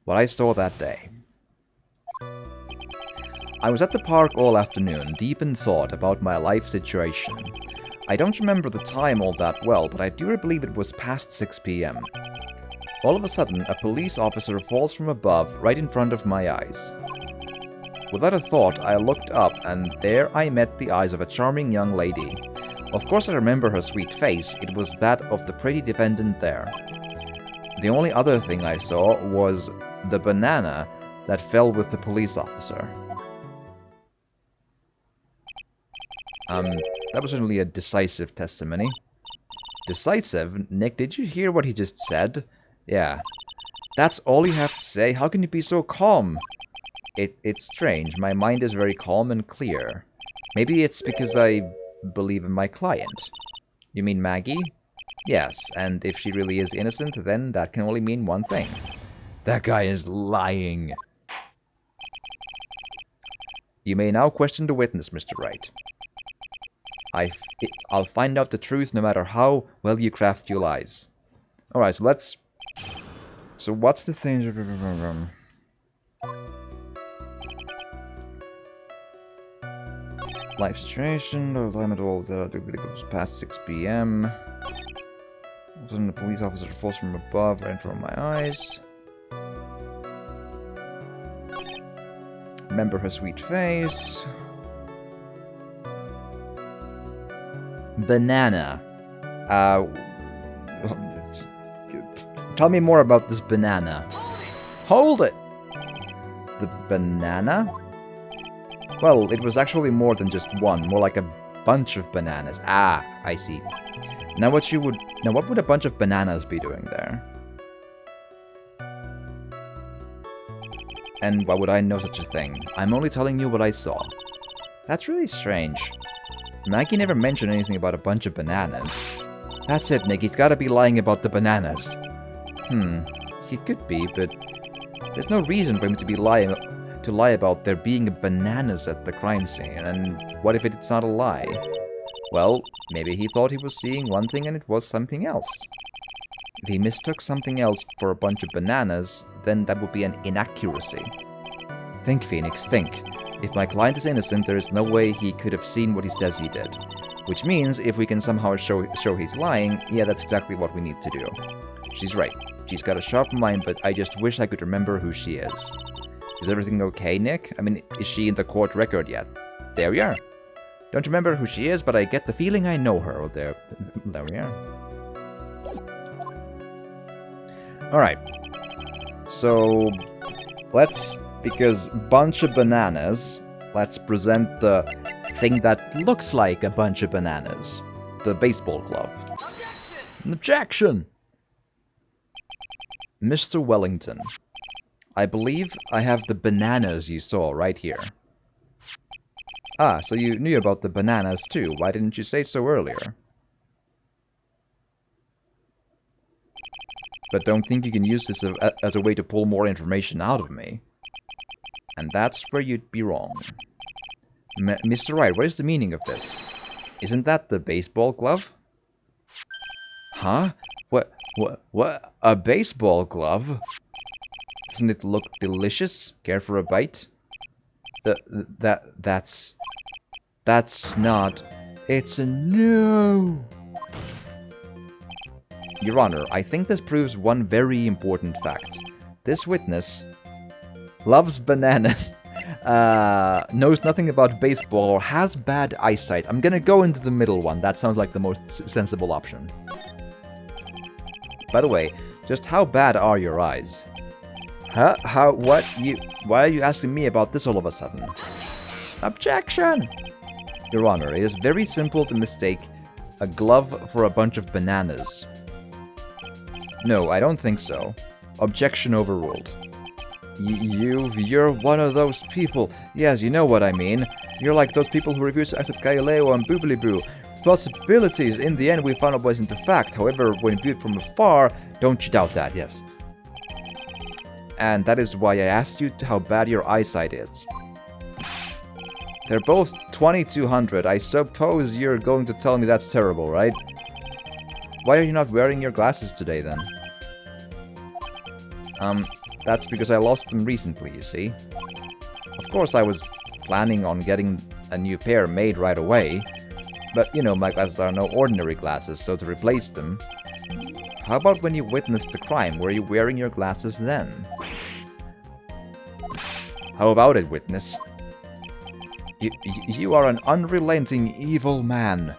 What I saw that day. I was at the park all afternoon, deep in thought about my life situation. I don't remember the time all that well, but I do believe it was past 6 p.m. All of a sudden, a police officer falls from above, right in front of my eyes. Without a thought, I looked up, and there I met the eyes of a charming young lady. Of course I remember her sweet face, it was that of the pretty defendant there. The only other thing I saw was the banana that fell with the police officer. That was certainly a decisive testimony. Decisive? Nick, did you hear what he just said? Yeah. That's all you have to say? How can you be so calm? It's strange. My mind is very calm and clear. Maybe it's because I believe in my client. You mean Maggie? Yes, and if she really is innocent, then that can only mean one thing. That guy is lying. You may now question the witness, Mr. Wright. I'll find out the truth no matter how well you craft your lies. Alright, so let's... So what's the thing... Life situation, the limit all the goes past 6 p.m. Suddenly the police officer falls from above, right in front of my eyes. Remember her sweet face. banana. Tell me more about this banana. Hold it! The banana? Well, it was actually more than just one, more like a bunch of bananas. Ah, I see. Now what would a bunch of bananas be doing there? And why would I know such a thing? I'm only telling you what I saw. That's really strange. Maggie never mentioned anything about a bunch of bananas. That's it, Nick. He's gotta be lying about the bananas. He could be, but there's no reason for him to lie about there being bananas at the crime scene. And what if it's not a lie? Well, maybe he thought he was seeing one thing and it was something else. If he mistook something else for a bunch of bananas, then that would be an inaccuracy. Think, Phoenix, think. If my client is innocent, there is no way he could have seen what he says he did. Which means, if we can somehow show he's lying, yeah, that's exactly what we need to do. She's right. She's got a sharp mind, but I just wish I could remember who she is. Is everything okay, Nick? I mean, is she in the court record yet? There we are. Don't remember who she is, but I get the feeling I know her. Oh, there we are. Alright. So, because bunch of bananas, let's present the thing that looks like a bunch of bananas. The baseball glove. Objection! Mr. Wellington, I believe I have the bananas you saw right here. Ah, so you knew about the bananas too. Why didn't you say so earlier? But don't think you can use this as a way to pull more information out of me. And that's where you'd be wrong. Mr. Wright, what is the meaning of this? Isn't that the baseball glove? Huh? What? A baseball glove? Doesn't it look delicious? Care for a bite? That's not... It's a no! Your Honor, I think this proves one very important fact. This witness loves bananas, knows nothing about baseball, or has bad eyesight. I'm gonna go into the middle one. That sounds like the most sensible option. By the way, just how bad are your eyes? Huh? Why are you asking me about this all of a sudden? Objection! Your Honor, it is very simple to mistake a glove for a bunch of bananas. No, I don't think so. Objection overruled. You're one of those people. Yes, you know what I mean. You're like those people who refuse to accept Galileo and Boobly-Boo. Possibilities. In the end, we found out wasn't a fact. However, when viewed from afar, don't you doubt that, yes. And that is why I asked you how bad your eyesight is. They're both 2200. I suppose you're going to tell me that's terrible, right? Why are you not wearing your glasses today, then? That's because I lost them recently, you see. Of course, I was planning on getting a new pair made right away. But, you know, my glasses are no ordinary glasses, so to replace them... How about when you witnessed the crime? Were you wearing your glasses then? How about it, witness? You are an unrelenting evil man.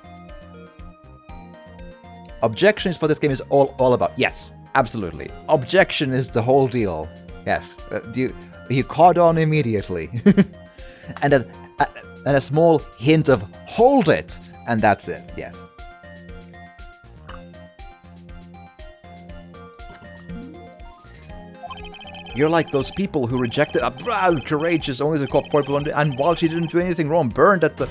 Objections for this game is all about... Yes, absolutely. Objection is the whole deal. Yes. You caught on immediately. and a small hint of hold it. And that's it. Yes. You're like those people who rejected a proud, courageous, only to call people and while she didn't do anything wrong, burned at the...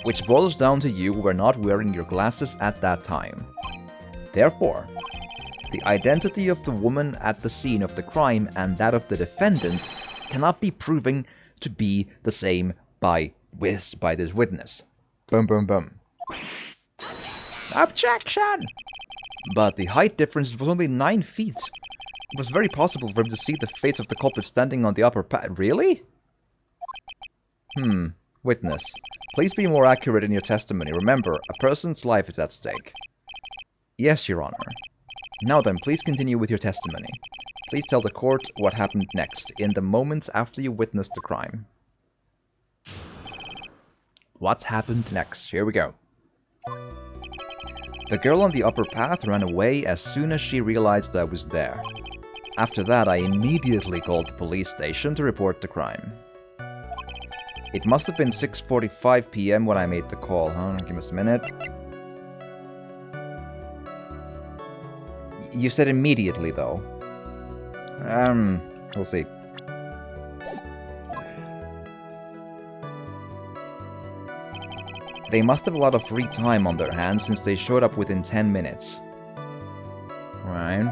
Which boils down to you were not wearing your glasses at that time. Therefore, the identity of the woman at the scene of the crime and that of the defendant cannot be proven to be the same by this witness. Boom, boom, boom. Objection! But the height difference was only 9 feet. It was very possible for him to see the face of the culprit standing on the upper Really? Witness. Please be more accurate in your testimony. Remember, a person's life is at stake. Yes, Your Honor. Now then, please continue with your testimony. Please tell the court what happened next, in the moments after you witnessed the crime. What happened next? Here we go. The girl on the upper path ran away as soon as she realized I was there. After that, I immediately called the police station to report the crime. It must have been 6:45 p.m. when I made the call, huh? Give us a minute. You said immediately, though. We'll see. They must have a lot of free time on their hands since they showed up within 10 minutes. Right.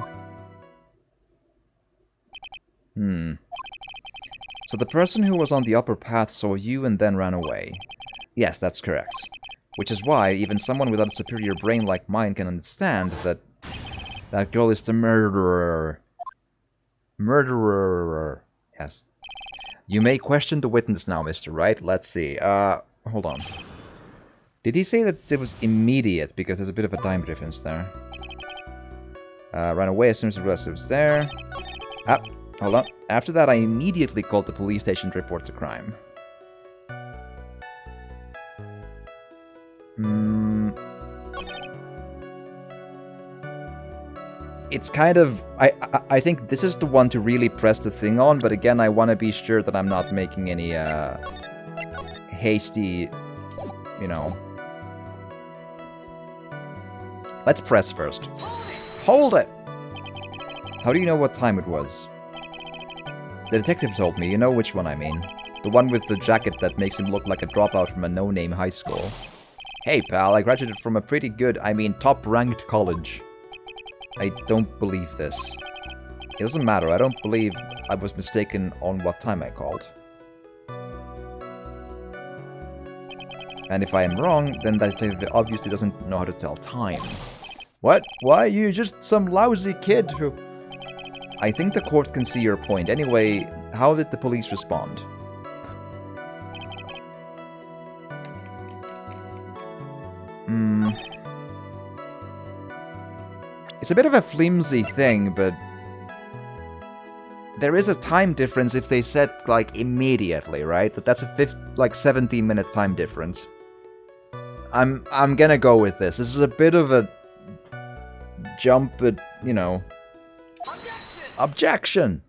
So the person who was on the upper path saw you and then ran away. Yes, that's correct. Which is why even someone without a superior brain like mine can understand that that girl is the murderer. Murderer. Yes. You may question the witness now, Mr. Wright. Let's see. Hold on. Did he say that it was immediate? Because there's a bit of a time difference there. Ran away as soon as he realized it was there. Hold on. After that, I immediately called the police station to report the crime. It's kind of... I think this is the one to really press the thing on, but again, I want to be sure that I'm not making any hasty, you know... Let's press first. Hold it! How do you know what time it was? The detective told me, you know which one I mean. The one with the jacket that makes him look like a dropout from a no-name high school. Hey pal, I graduated from a pretty good, top-ranked college. I don't believe this. It doesn't matter, I don't believe I was mistaken on what time I called. And if I am wrong, then that detective obviously doesn't know how to tell time. What? Why, you just some lousy kid who... I think the court can see your point. Anyway, how did the police respond? It's a bit of a flimsy thing, but... There is a time difference if they said, like, immediately, right? But that's a 17-minute time difference. I'm gonna go with this. This is a bit of a... jump, but, you know... Objection!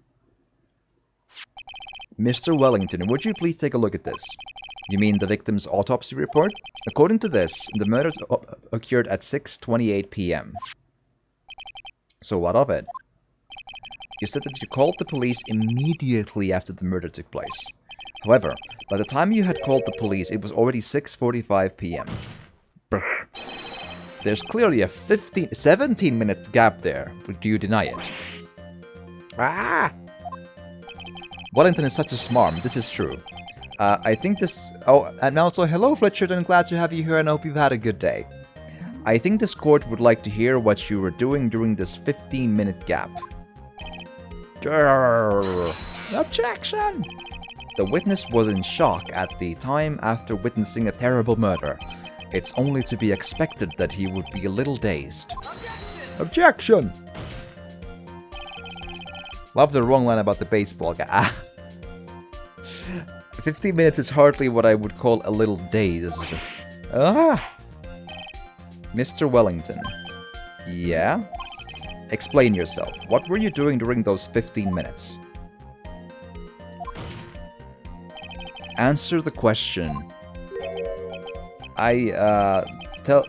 Mr. Wellington, would you please take a look at this? You mean the victim's autopsy report? According to this, the murder occurred at 6:28 p.m. So what of it? You said that you called the police immediately after the murder took place. However, by the time you had called the police, it was already 6:45 p.m. Brr. There's clearly a 17-minute gap there, but do you deny it? Ah! Wellington is such a smarm, this is true. I think this... Oh, and also, hello Fletcher, I'm glad to have you here and I hope you've had a good day. I think this court would like to hear what you were doing during this 15-minute gap. Grrr. Objection! The witness was in shock at the time after witnessing a terrible murder. It's only to be expected that he would be a little dazed. Objection! Love the wrong line about the baseball guy. 15 minutes is hardly what I would call a little dazed. Mr. Wellington. Yeah? Explain yourself. What were you doing during those 15 minutes? Answer the question.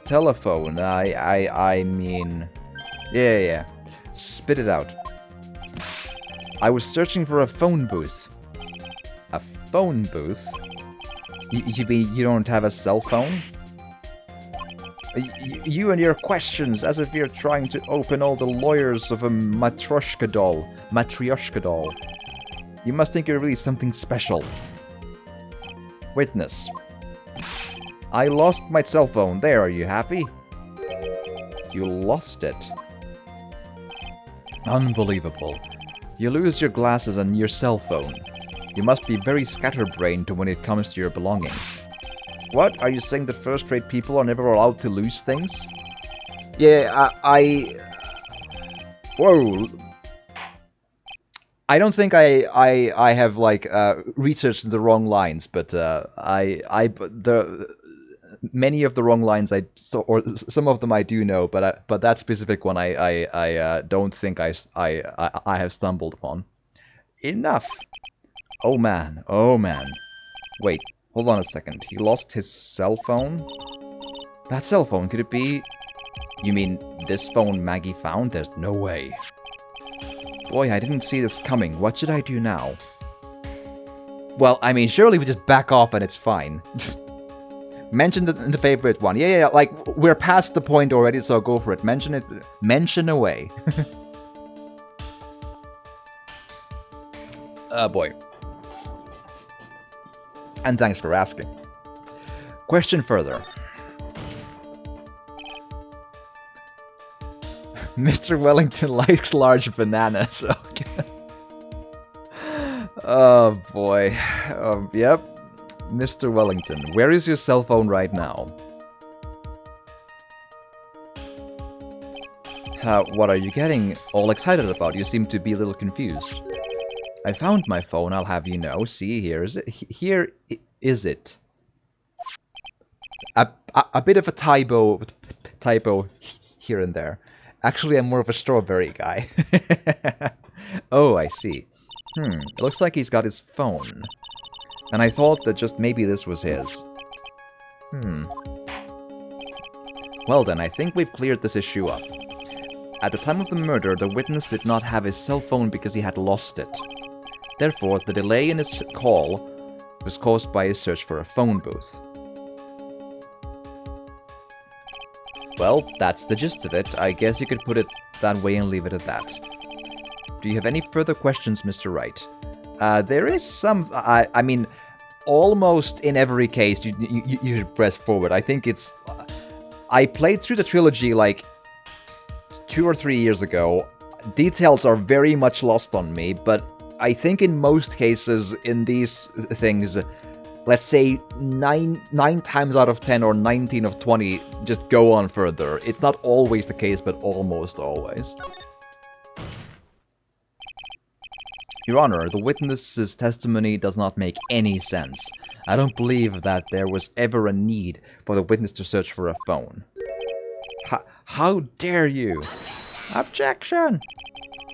Telephone. I mean... Yeah. Spit it out. I was searching for a phone booth. A phone booth? You mean you don't have a cell phone? You and your questions, as if you're trying to open all the lawyers of a Matryoshka doll. You must think you're really something special. Witness. I lost my cell phone. There, are you happy? You lost it. Unbelievable. You lose your glasses and your cell phone. You must be very scatterbrained when it comes to your belongings. What? Are you saying that first-grade people are never allowed to lose things? Yeah, Whoa. I don't think I have, like, researched the wrong lines, but, many of the wrong lines or some of them I do know, but that specific one I don't think I have stumbled upon. Enough. Oh man. Oh man. Wait. Hold on a second. He lost his cell phone? That cell phone, could it be... You mean this phone Maggie found? There's no way. Boy, I didn't see this coming. What should I do now? Well, I mean, surely we just back off and it's fine. Mention the favorite one. Yeah, like, we're past the point already, so go for it. Mention it. Mention away. Boy. And thanks for asking. Question further. Mr. Wellington likes large bananas. Okay. Oh boy. Yep. Mr. Wellington, where is your cell phone right now? What are you getting all excited about? You seem to be a little confused. I found my phone, I'll have you know. See, here is it. Here is it. A bit of a typo here and there. Actually, I'm more of a strawberry guy. Oh, I see. It looks like he's got his phone. And I thought that just maybe this was his. Well then, I think we've cleared this issue up. At the time of the murder, the witness did not have his cell phone because he had lost it. Therefore, the delay in his call was caused by his search for a phone booth. Well, that's the gist of it. I guess you could put it that way and leave it at that. Do you have any further questions, Mr. Wright? There is some... I mean, almost in every case, you should press forward. I think it's... I played through the trilogy, like, 2 or 3 years ago. Details are very much lost on me, but I think in most cases in these things... Let's say 9 times out of 10 or 19 of 20 just go on further. It's not always the case, but almost always. Your Honor, the witness's testimony does not make any sense. I don't believe that there was ever a need for the witness to search for a phone. How dare you? Objection!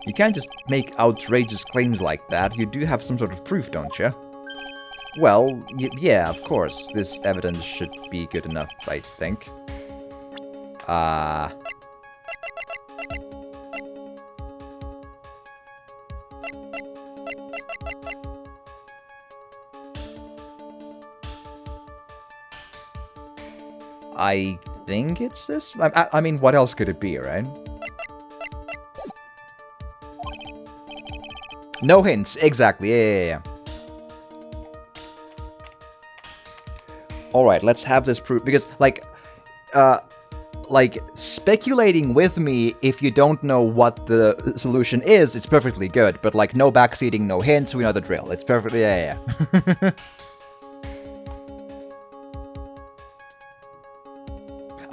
You can't just make outrageous claims like that. You do have some sort of proof, don't you? Well, yeah, of course. This evidence should be good enough, I think. I think it's this? I mean, what else could it be, right? No hints, exactly, yeah. Alright, let's have this proof, because, like, speculating with me if you don't know what the solution is, it's perfectly good, but, like, no backseating, no hints, we know the drill. It's perfectly, yeah.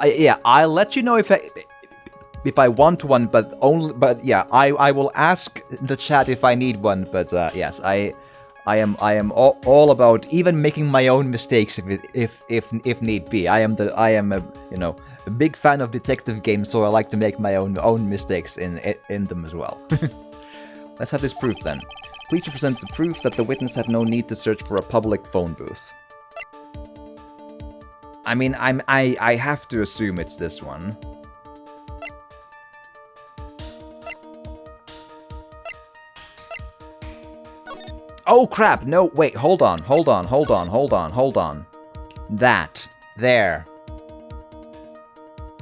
Yeah, I'll let you know if I want one, but yeah, I will ask the chat if I need one, but yes, I am all about even making my own mistakes if need be. I am a a big fan of detective games, so I like to make my own mistakes in them as well. Let's have this proof then. Please present the proof that the witness had no need to search for a public phone booth. I mean, I have to assume it's this one. Oh crap, no, wait, hold on. That. There.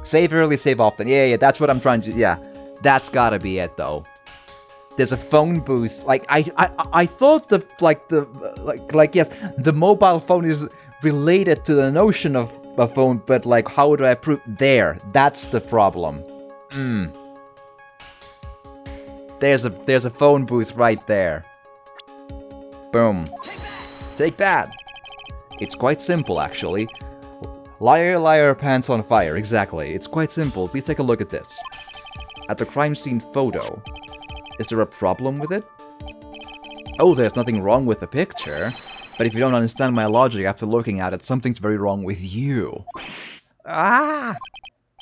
Save early, save often. Yeah, that's what I'm trying to, yeah. That's gotta be it, though. There's a phone booth. Like, I thought yes, the mobile phone is related to the notion of a phone, but, like, how do I prove? There. That's the problem. There's a phone booth right there. Boom. Take that! It's quite simple, actually. Liar, liar, pants on fire. Exactly. It's quite simple. Please take a look at this. At the crime scene photo. Is there a problem with it? Oh, there's nothing wrong with the picture. But if you don't understand my logic after looking at it, something's very wrong with you. Ah!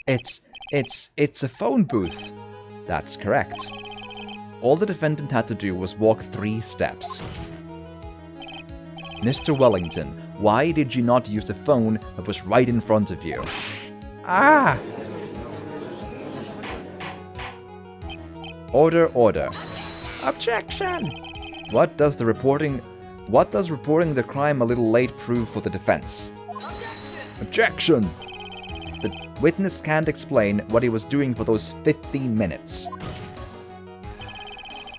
It's a phone booth. That's correct. All the defendant had to do was walk 3 steps. Mr. Wellington, why did you not use the phone that was right in front of you? Ah! Order, order. Objection! What does reporting the crime a little late prove for the defense? Objection! The witness can't explain what he was doing for those 15 minutes.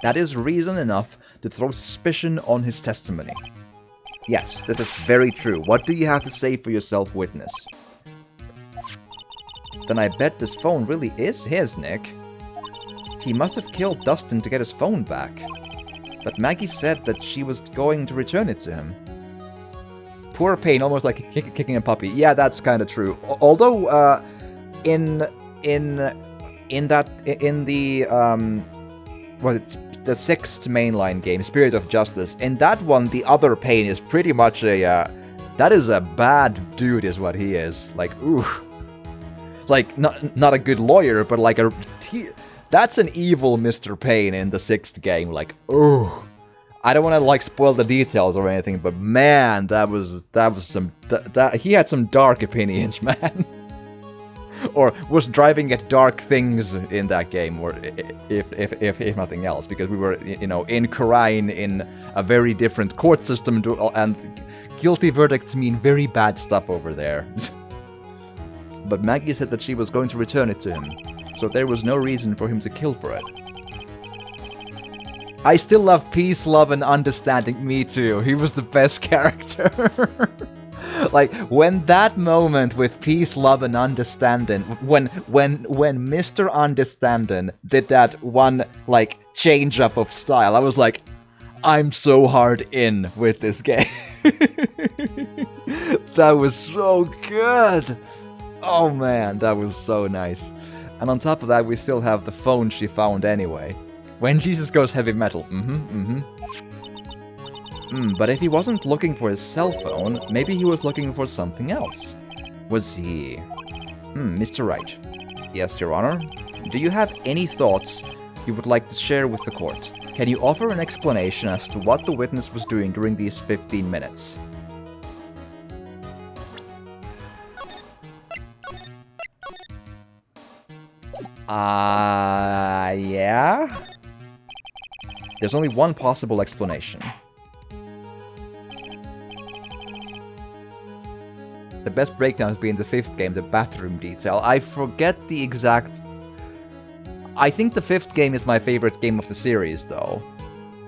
That is reason enough to throw suspicion on his testimony. Yes, this is very true. What do you have to say for yourself, witness? Then I bet this phone really is his, Nick. He must have killed Dustin to get his phone back. But Maggie said that she was going to return it to him. Poor Payne, almost like kicking a puppy. Yeah, that's kind of true. Although, in the it's the 6th mainline game, Spirit of Justice. In that one, the other Payne is pretty much a that is a bad dude, is what he is. Like, ooh, like not a good lawyer, but like that's an evil Mr. Payne in the 6th game. Like, ooh. I don't want to like spoil the details or anything, but man, that was some he had some dark opinions, man. Or was driving at dark things in that game, or if nothing else, because we were, you know, in Khura'in in a very different court system, and guilty verdicts mean very bad stuff over there. But Maggie said that she was going to return it to him, so there was no reason for him to kill for it. I still love peace, love, and understanding. Me too. He was the best character. Like, when that moment with peace, love, and understanding, when Mr. Understanding did that one, like, change up of style, I was like, I'm so hard in with this game. That was so good. Oh man, that was so nice. And on top of that, we still have the phone she found anyway. When Jesus goes heavy metal. But if he wasn't looking for his cell phone, maybe he was looking for something else. Was he... Mr. Wright. Yes, Your Honor. Do you have any thoughts you would like to share with the court? Can you offer an explanation as to what the witness was doing during these 15 minutes? Yeah? There's only one possible explanation. The best breakdown has been the 5th game, the bathroom detail. I forget the exact... I think the 5th game is my favorite game of the series, though.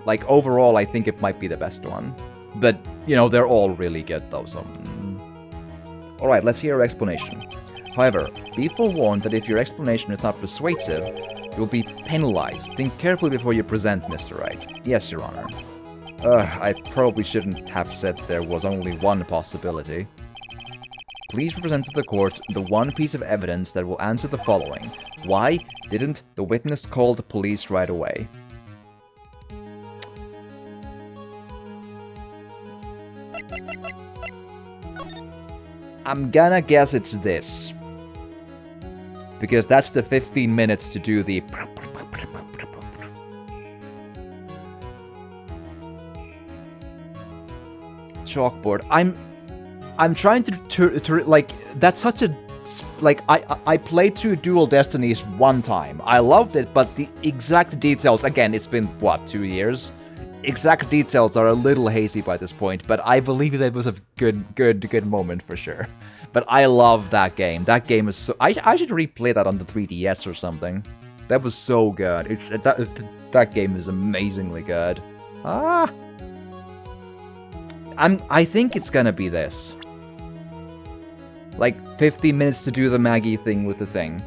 Like, overall, I think it might be the best one. But, you know, they're all really good, though, so... Alright, let's hear your explanation. However, be forewarned that if your explanation is not persuasive, you will be penalized. Think carefully before you present, Mr. Wright. Yes, Your Honor. I probably shouldn't have said there was only one possibility. Please present to the court the one piece of evidence that will answer the following. Why didn't the witness call the police right away? I'm gonna guess it's this. Because that's the 15 minutes to do the... chalkboard. I'm trying to like, that's such a, like, I played through Dual Destinies one time. I loved it, but the exact details, again, it's been, what, 2 years? Exact details are a little hazy by this point, but I believe that was a good moment for sure. But I love that game. That game is so... I should replay that on the 3DS or something. That was so good. That game is amazingly good. I think it's gonna be this. Like, 15 minutes to do the Maggie thing with the thing.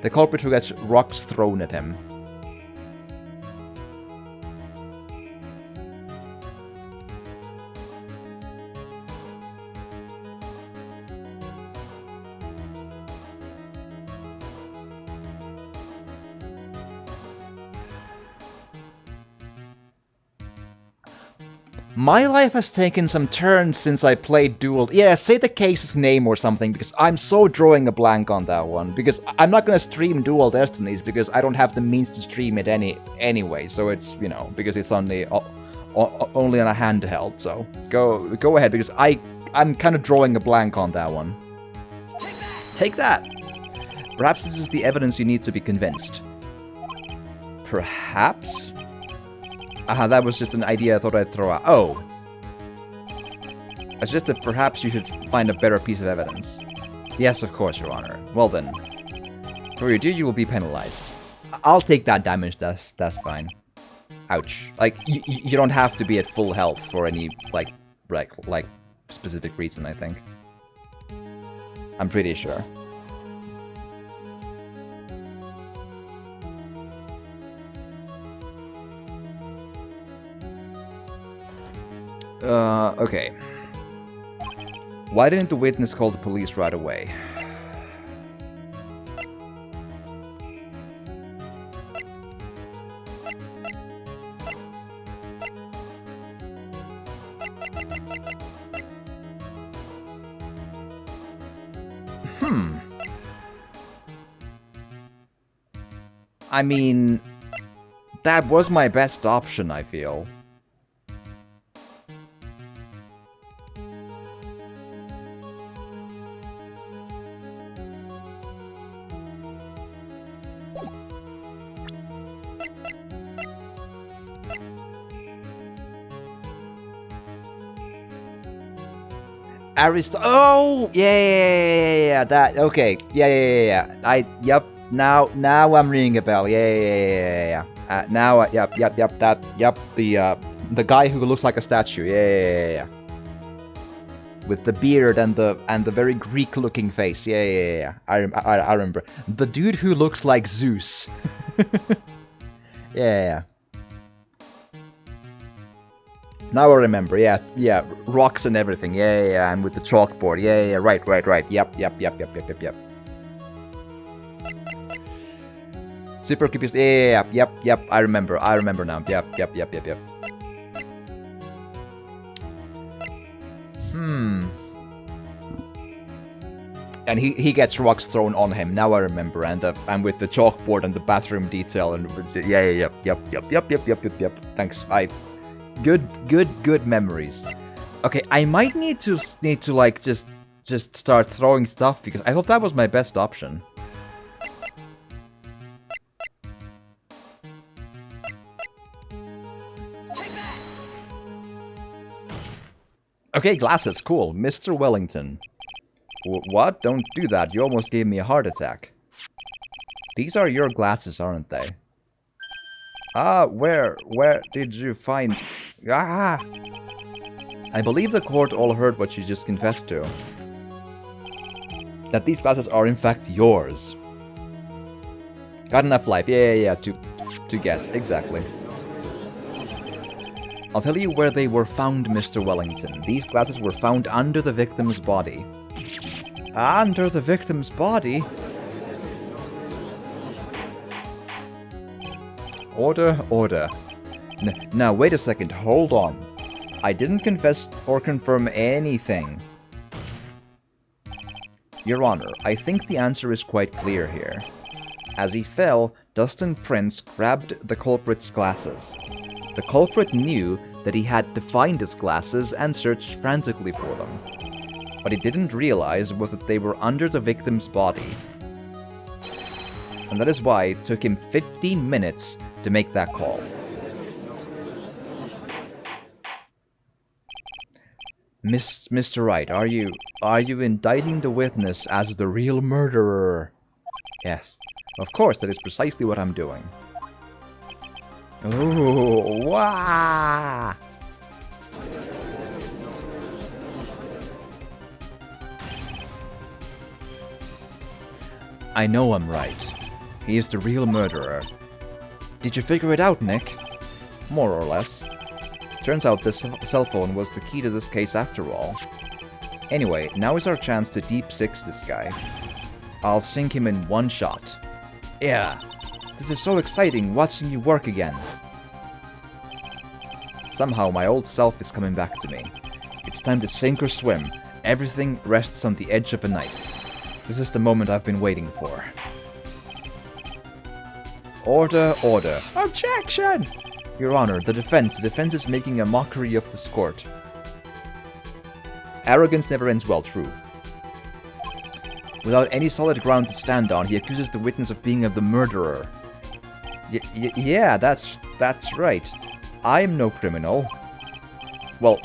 The culprit who gets rocks thrown at him. My life has taken some turns since I played Duel. Yeah, say the case's name or something, because I'm so drawing a blank on that one. Because I'm not gonna stream Dual Destinies, because I don't have the means to stream it anyway. So it's, you know, because it's only on a handheld. So go ahead, because I'm kind of drawing a blank on that one. Take that! Perhaps this is the evidence you need to be convinced. Perhaps? Aha, that was just an idea I thought I'd throw out. Oh. I suggested perhaps you should find a better piece of evidence. Yes, of course, Your Honor. Well then. For your do, you will be penalized. I'll take that damage, that's fine. Ouch. Like, you don't have to be at full health for any, like specific reason, I think. I'm pretty sure. Okay. Why didn't the witness call the police right away? I mean, that was my best option, I feel. Oh, yeah, that, okay, yeah. Yep, now I'm ringing a bell, yeah. Now, yep, the guy who looks like a statue, yeah. With the beard and the very Greek-looking face, yeah. I remember. The dude who looks like Zeus. Yeah. Now I remember, yeah, rocks and everything, yeah, and with the chalkboard, yeah, right, yep. Super creepy, yep, I remember now, yep. And he gets rocks thrown on him, now I remember, and with the chalkboard and the bathroom detail, and yep, thanks, Good memories. Okay, I might need to like just start throwing stuff because I thought that was my best option. Okay, glasses, cool. Mr. Wellington. What? Don't do that. You almost gave me a heart attack. These are your glasses, aren't they? Ah, where did you find... Ah! I believe the court all heard what you just confessed to. That these glasses are in fact yours. Got enough life, yeah, to guess, exactly. I'll tell you where they were found, Mr. Wellington. These glasses were found under the victim's body. Under the victim's body? Order. Now, wait a second, hold on. I didn't confess or confirm anything. Your Honor, I think the answer is quite clear here. As he fell, Dustin Prince grabbed the culprit's glasses. The culprit knew that he had to find his glasses and searched frantically for them. What he didn't realize was that they were under the victim's body. And that is why it took him 15 minutes to make that call. Mr. Wright, are you indicting the witness as the real murderer? Yes, of course, that is precisely what I'm doing. Oh, wow! I know I'm right. He is the real murderer. Did you figure it out, Nick? More or less. Turns out this cell phone was the key to this case after all. Anyway, now is our chance to deep six this guy. I'll sink him in one shot. Yeah, this is so exciting watching you work again. Somehow my old self is coming back to me. It's time to sink or swim. Everything rests on the edge of a knife. This is the moment I've been waiting for. Order, order. Objection! Your Honor, the defense is making a mockery of this court. Arrogance never ends well, true. Without any solid ground to stand on, he accuses the witness of being the murderer. Yeah, that's right. I'm no criminal. Well,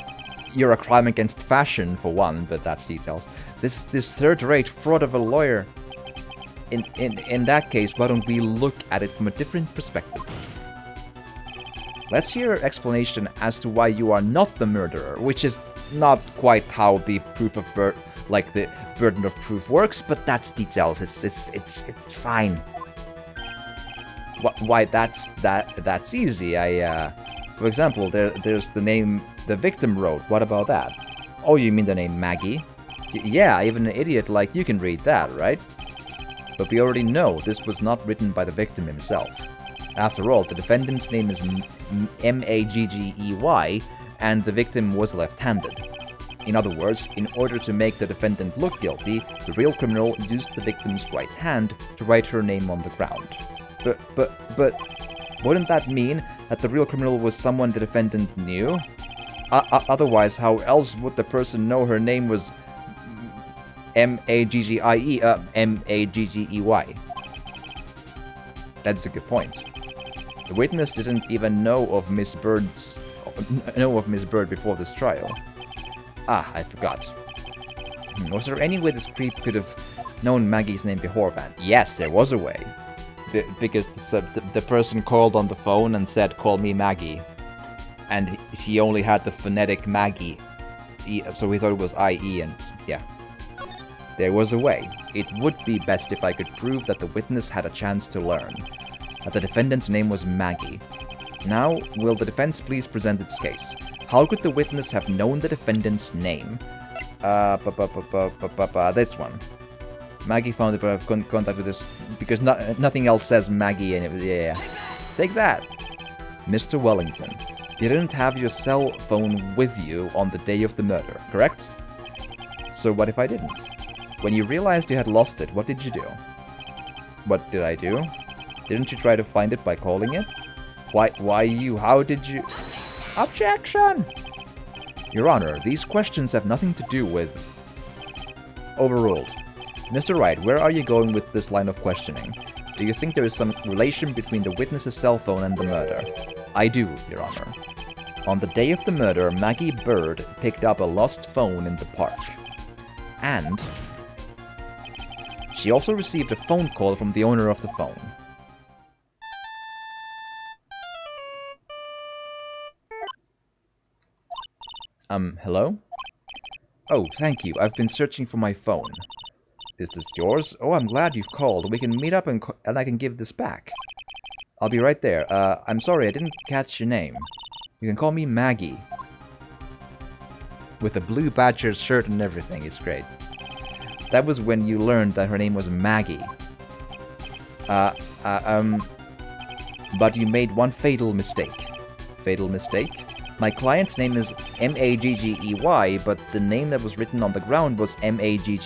you're a crime against fashion, for one, but that's details. This third-rate fraud of a lawyer. In that case, why don't we look at it from a different perspective? Let's hear an explanation as to why you are not the murderer, which is not quite how the the burden of proof works, but that's details. It's fine. Why that's easy. For example, there's the name the victim wrote. What about that? Oh, you mean the name Maggie? Yeah, even an idiot like you can read that, right? But we already know this was not written by the victim himself. After all, the defendant's name is Maggey, and the victim was left-handed. In other words, in order to make the defendant look guilty, the real criminal used the victim's right hand to write her name on the ground. But wouldn't that mean that the real criminal was someone the defendant knew? Otherwise, how else would the person know her name was Maggey? That's a good point. The witness didn't even know of Miss Bird before this trial. Ah, I forgot. Was there any way this creep could have known Maggie's name beforehand? Yes, there was a way. Because the person called on the phone and said, "Call me Maggie," and he only had the phonetic Maggie, so we thought it was IE, and yeah. There was a way. It would be best if I could prove that the witness had a chance to learn that the defendant's name was Maggie. Now, will the defense please present its case? How could the witness have known the defendant's name? This one. Maggie found it, but I've contact with this because nothing else says Maggie in it. Yeah. Take that. Mr. Wellington, you didn't have your cell phone with you on the day of the murder, correct? So what if I didn't? When you realized you had lost it, what did you do? What did I do? Didn't you try to find it by calling it? Why you? How did you? Objection! Your Honor, these questions have nothing to do with... Overruled. Mr. Wright, where are you going with this line of questioning? Do you think there is some relation between the witness's cell phone and the murder? I do, Your Honor. On the day of the murder, Maggie Bird picked up a lost phone in the park. And... she also received a phone call from the owner of the phone. Hello? Oh, thank you. I've been searching for my phone. Is this yours? Oh, I'm glad you've called. We can meet up and I can give this back. I'll be right there. I'm sorry, I didn't catch your name. You can call me Maggie. With a blue Badger shirt and everything, it's great. That was when you learned that her name was Maggie. But you made one fatal mistake. Fatal mistake? My client's name is Maggey, but the name that was written on the ground was Maggie.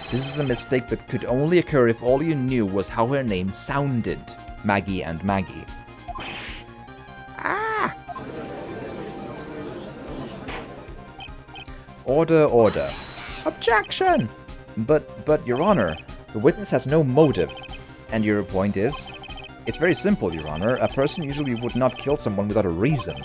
This is a mistake that could only occur if all you knew was how her name sounded. Maggie and Maggie. Ah! Order, order. Objection! But, Your Honor, the witness has no motive. And your point is? It's very simple, Your Honor. A person usually would not kill someone without a reason.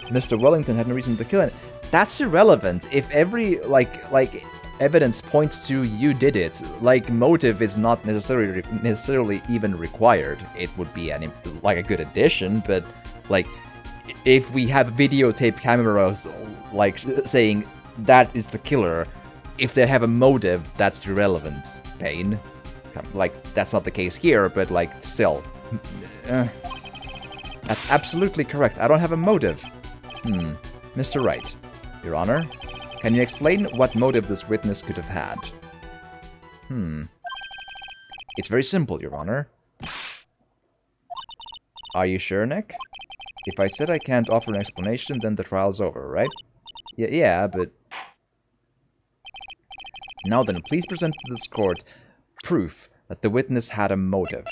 Mr. Wellington had no reason to kill it. That's irrelevant. If every, like evidence points to you did it, motive is not necessarily even required. It would be a good addition, but, if we have videotape cameras, saying that is the killer, if they have a motive, that's irrelevant. Pain. That's not the case here, but, still. That's absolutely correct. I don't have a motive. Mr. Wright, Your Honor, can you explain what motive this witness could have had? It's very simple, Your Honor. Are you sure, Nick? If I said I can't offer an explanation, then the trial's over, right? Yeah, but... Now then, please present to this court proof that the witness had a motive.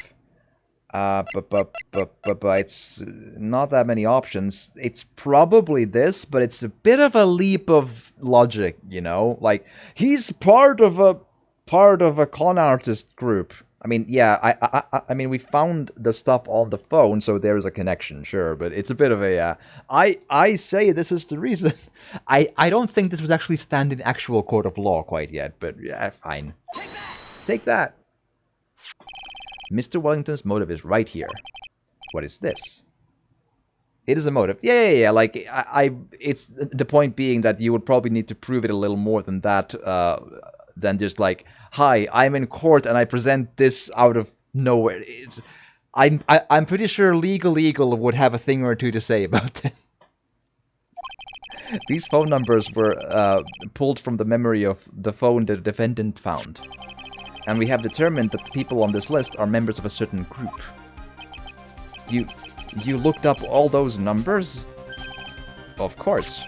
But it's not that many options. It's probably this, but it's a bit of a leap of logic, you know? Like, he's part of a con artist group. I mean, yeah, I mean, we found the stuff on the phone, so there's a connection, sure, but it's a bit of a, I say this is the reason. I don't think this would actually stand in actual court of law quite yet, but yeah, fine. Take that! Mr. Wellington's motive is right here. What is this? It is a motive. Yeah, like, it's the point being that you would probably need to prove it a little more than that, than just like, hi, I'm in court and I present this out of nowhere. I'm pretty sure Legal Eagle would have a thing or two to say about it. These phone numbers were pulled from the memory of the phone the defendant found. And we have determined that the people on this list are members of a certain group. You looked up all those numbers? Of course.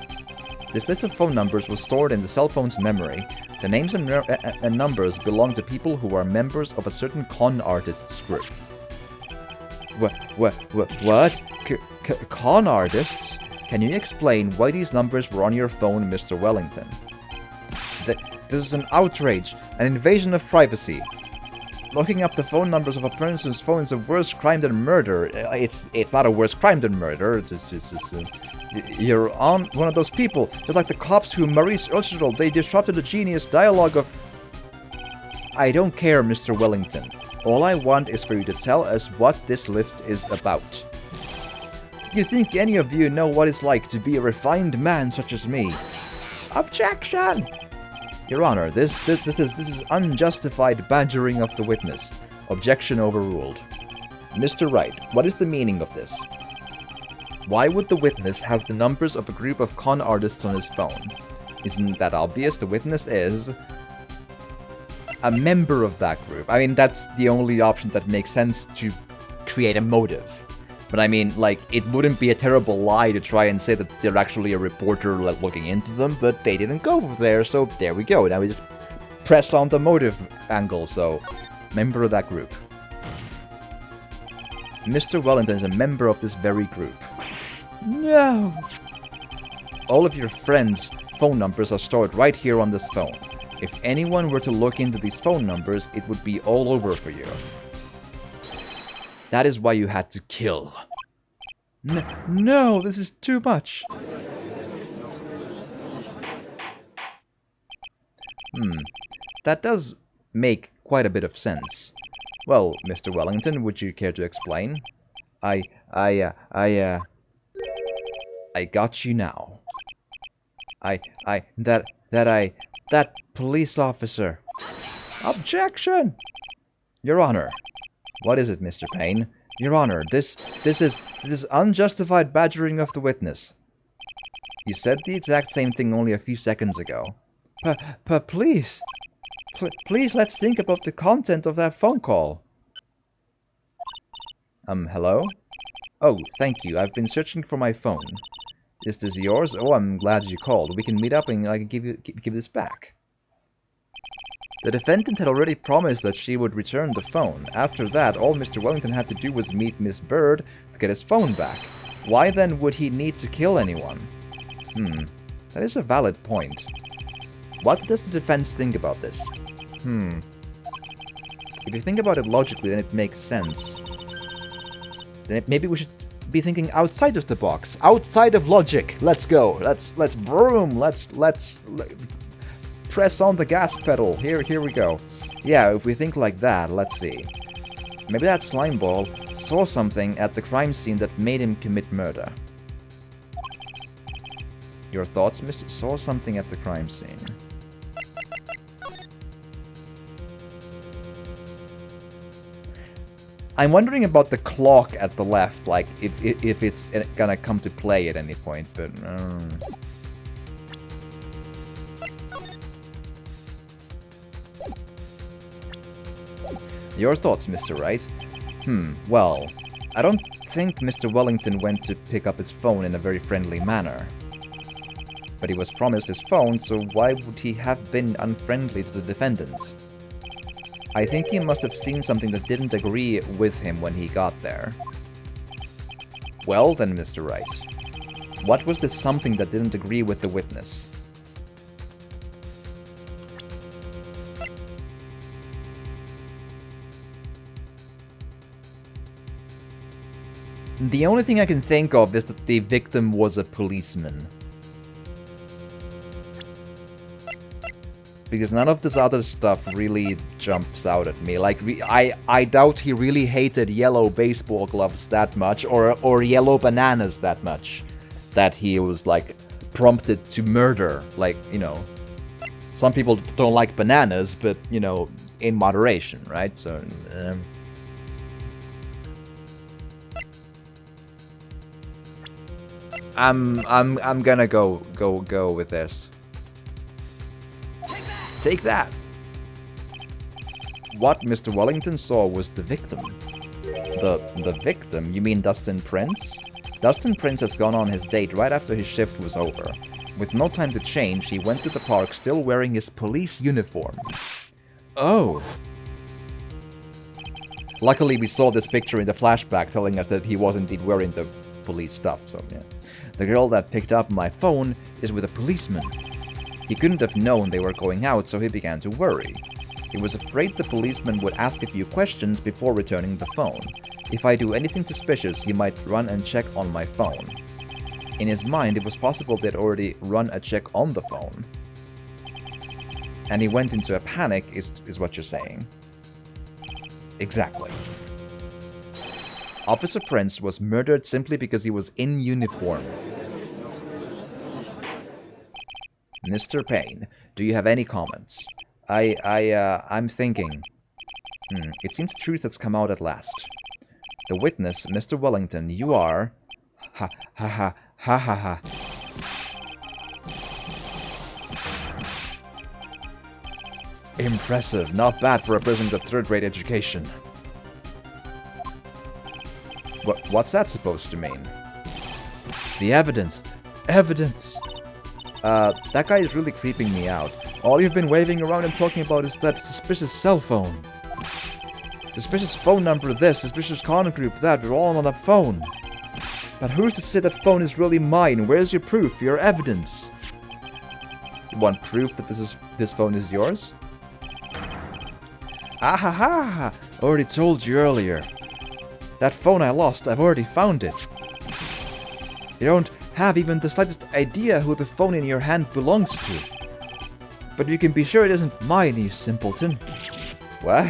This list of phone numbers was stored in the cell phone's memory. The names and numbers belong to people who are members of a certain con artists group. What? Con artists? Can you explain why these numbers were on your phone, Mr. Wellington? This is an outrage, an invasion of privacy. Looking up the phone numbers of a person's phone is a worse crime than murder. It's not a worse crime than murder. You're on one of those people, just like the cops who Maurice Ocherol. They disrupted the genius dialogue of... I don't care, Mr. Wellington. All I want is for you to tell us what this list is about. Do you think any of you know what it's like to be a refined man such as me? Objection! Your Honor, this is unjustified badgering of the witness. Objection overruled. Mr. Wright, what is the meaning of this? Why would the witness have the numbers of a group of con artists on his phone? Isn't that obvious? The witness is a member of that group. I mean, that's the only option that makes sense to create a motive. But I mean, like, it wouldn't be a terrible lie to try and say that they're actually a reporter like, looking into them, but they didn't go there, so there we go. Now we just press on the motive angle, so member of that group. Mr. Wellington is a member of this very group. No! All of your friends' phone numbers are stored right here on this phone. If anyone were to look into these phone numbers, it would be all over for you. That is why you had to kill. No, this is too much. That does make quite a bit of sense. Well, Mr. Wellington, would you care to explain? I got you now. That police officer. Objection! Your Honor. What is it, Mr. Payne? Your Honor, this is unjustified badgering of the witness. You said the exact same thing only a few seconds ago. Please. Please, let's think about the content of that phone call. Hello? Oh, thank you. I've been searching for my phone. Is this yours? Oh, I'm glad you called. We can meet up and I can give this back. The defendant had already promised that she would return the phone. After that, all Mr. Wellington had to do was meet Miss Bird to get his phone back. Why then would he need to kill anyone? That is a valid point. What does the defense think about this? If you think about it logically, then it makes sense. Then maybe we should be thinking outside of the box, outside of logic. Let's go. Let's vroom. Let's press on the gas pedal. Here we go. Yeah, if we think like that, let's see. Maybe that slimeball saw something at the crime scene that made him commit murder. Your thoughts, Mr. Saw something at the crime scene. I'm wondering about the clock at the left, like if it's gonna come to play at any point, but Your thoughts, Mr. Wright? Well, I don't think Mr. Wellington went to pick up his phone in a very friendly manner. But he was promised his phone, so why would he have been unfriendly to the defendant? I think he must have seen something that didn't agree with him when he got there. Well then, Mr. Wright, what was the something that didn't agree with the witness? The only thing I can think of is that the victim was a policeman. Because none of this other stuff really jumps out at me. Like, I doubt he really hated yellow baseball gloves that much, or yellow bananas that much, that he was, like, prompted to murder. Like, you know, some people don't like bananas, but, you know, in moderation, right? So, I'm gonna go with this. Take that! What Mr. Wellington saw was the victim. The victim? You mean Dustin Prince? Dustin Prince has gone on his date right after his shift was over. With no time to change, he went to the park still wearing his police uniform. Oh! Luckily we saw this picture in the flashback telling us that he was indeed wearing the police stuff, so yeah. The girl that picked up my phone is with a policeman. He couldn't have known they were going out, so he began to worry. He was afraid the policeman would ask a few questions before returning the phone. If I do anything suspicious, he might run and check on my phone. In his mind, it was possible they'd already run a check on the phone. And he went into a panic, is what you're saying. Exactly. Officer Prince was murdered simply because he was in uniform. Mr. Payne, do you have any comments? I'm thinking. It seems the truth has come out at last. The witness, Mr. Wellington, you are... Ha ha ha ha ha ha. Impressive, not bad for a person with a third-rate education. What's that supposed to mean? The evidence. Evidence! That guy is really creeping me out. All you've been waving around and talking about is that suspicious cell phone. Suspicious phone number this, suspicious con group that, we're all on that phone. But who's to say that phone is really mine? Where's your proof, your evidence? You want proof that this phone is yours? Ah ha ha! Already told you earlier. That phone I lost, I've already found it. You don't have even the slightest idea who the phone in your hand belongs to. But you can be sure it isn't mine, you simpleton. What?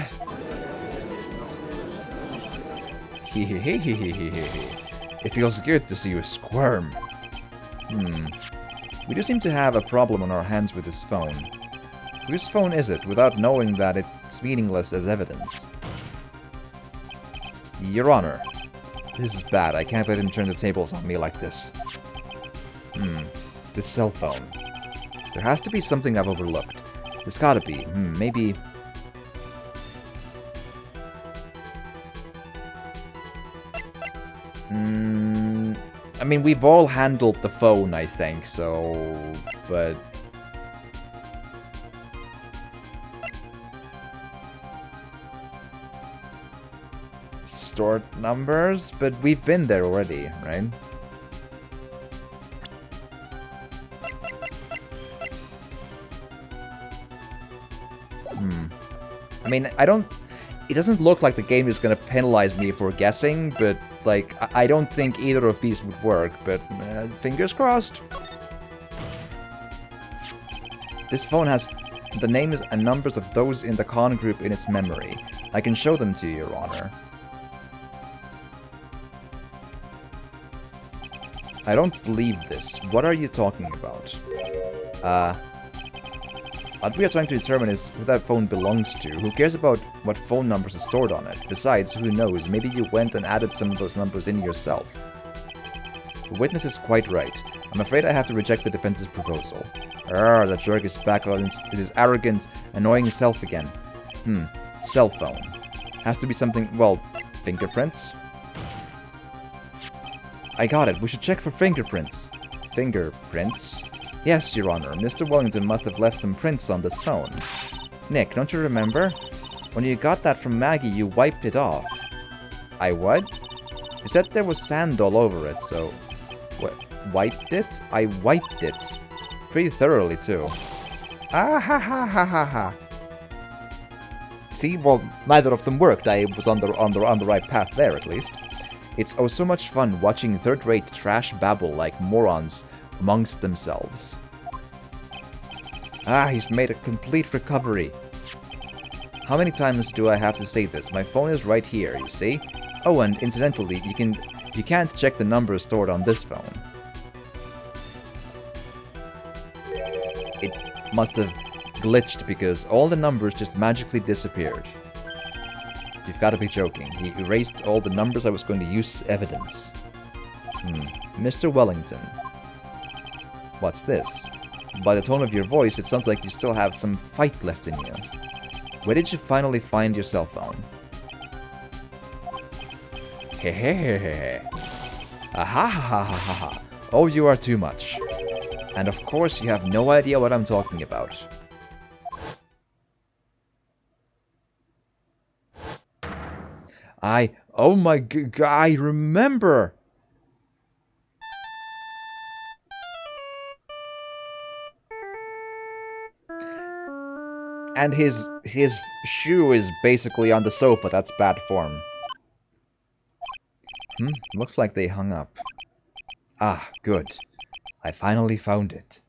It feels good to see you squirm. We do seem to have a problem on our hands with this phone. Whose phone is it, without knowing that it's meaningless as evidence? Your Honor, this is bad. I can't let him turn the tables on me like this. This cell phone. There has to be something I've overlooked. There's gotta be. Maybe... I mean, we've all handled the phone, I think, so... But... Stored numbers? But we've been there already, right? I mean, it doesn't look like the game is gonna penalize me for guessing, but, like, I don't think either of these would work, but fingers crossed. This phone has the names and numbers of those in the con group in its memory. I can show them to you, Your Honor. I don't believe this. What are you talking about? What we are trying to determine is who that phone belongs to. Who cares about what phone numbers are stored on it? Besides, who knows? Maybe you went and added some of those numbers in yourself. The witness is quite right. I'm afraid I have to reject the defense's proposal. That jerk is back on his arrogant, annoying self again. Cell phone. Has to be something, well, fingerprints? I got it. We should check for fingerprints. Fingerprints? Yes, Your Honor. Mr. Wellington must have left some prints on this phone. Nick, don't you remember? When you got that from Maggie, you wiped it off. I what? You said there was sand all over it, so... What? Wiped it? I wiped it. Pretty thoroughly, too. Ah ha ha ha ha ha. See, well, neither of them worked. I was on the right path there, at least. It's oh so much fun watching third-rate trash babble like morons amongst themselves. Ah, he's made a complete recovery. How many times do I have to say this? My phone is right here, you see? Oh, and incidentally, you can't check the numbers stored on this phone. It must have glitched because all the numbers just magically disappeared. You've got to be joking. He erased all the numbers I was going to use as evidence. Mr. Wellington. What's this? By the tone of your voice, it sounds like you still have some fight left in you. Where did you finally find your cell phone? Hehehehe. Aha ha ha ha ha. Oh, you are too much. And of course, you have no idea what I'm talking about. Oh my god, I remember! And his shoe is basically on the sofa, that's bad form. Looks like they hung up. Ah, good. I finally found it.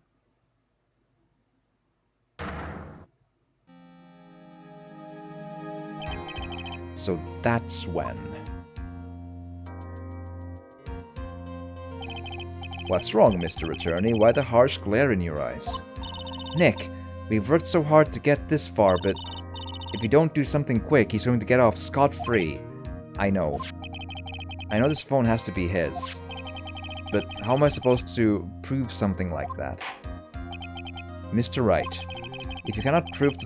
So that's when. What's wrong, Mr. Attorney? Why the harsh glare in your eyes? Nick, we've worked so hard to get this far, but if you don't do something quick, he's going to get off scot-free. I know. I know this phone has to be his. But how am I supposed to prove something like that? Mr. Wright, if you cannot prove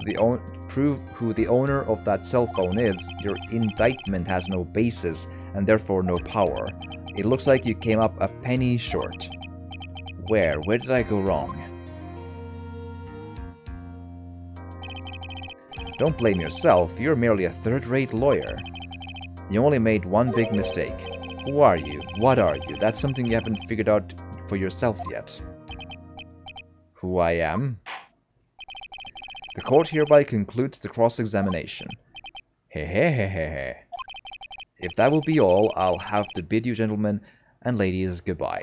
who the owner of that cell phone is, your indictment has no basis and therefore no power. It looks like you came up a penny short. Where did I go wrong? Don't blame yourself, you're merely a third-rate lawyer. You only made one big mistake. Who are you? What are you? That's something you haven't figured out for yourself yet. Who I am? The court hereby concludes the cross-examination. Hehehehe. If that will be all, I'll have to bid you gentlemen and ladies goodbye.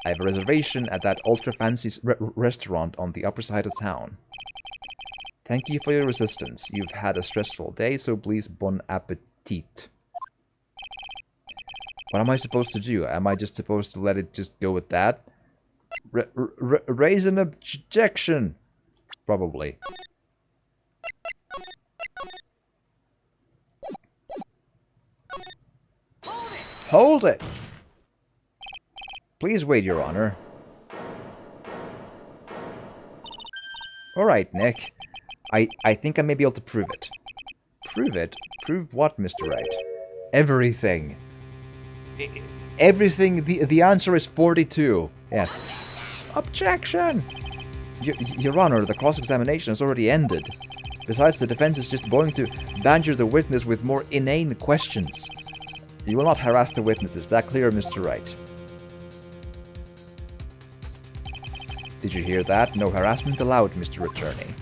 I have a reservation at that ultra-fancy restaurant on the upper side of town. Thank you for your assistance. You've had a stressful day, so please bon appetit. What am I supposed to do? Am I just supposed to let it just go with that? Raise an objection! Probably. Hold it! Please wait, Your Honor. Alright, Nick. I think I may be able to prove it. Prove it? Prove what, Mr. Wright? Everything. Everything. The answer is 42. Yes. Objection! Your Honor, the cross-examination has already ended. Besides, the defense is just going to badger the witness with more inane questions. You will not harass the witnesses. Is that clear, Mr. Wright? Did you hear that? No harassment allowed, Mr. Attorney.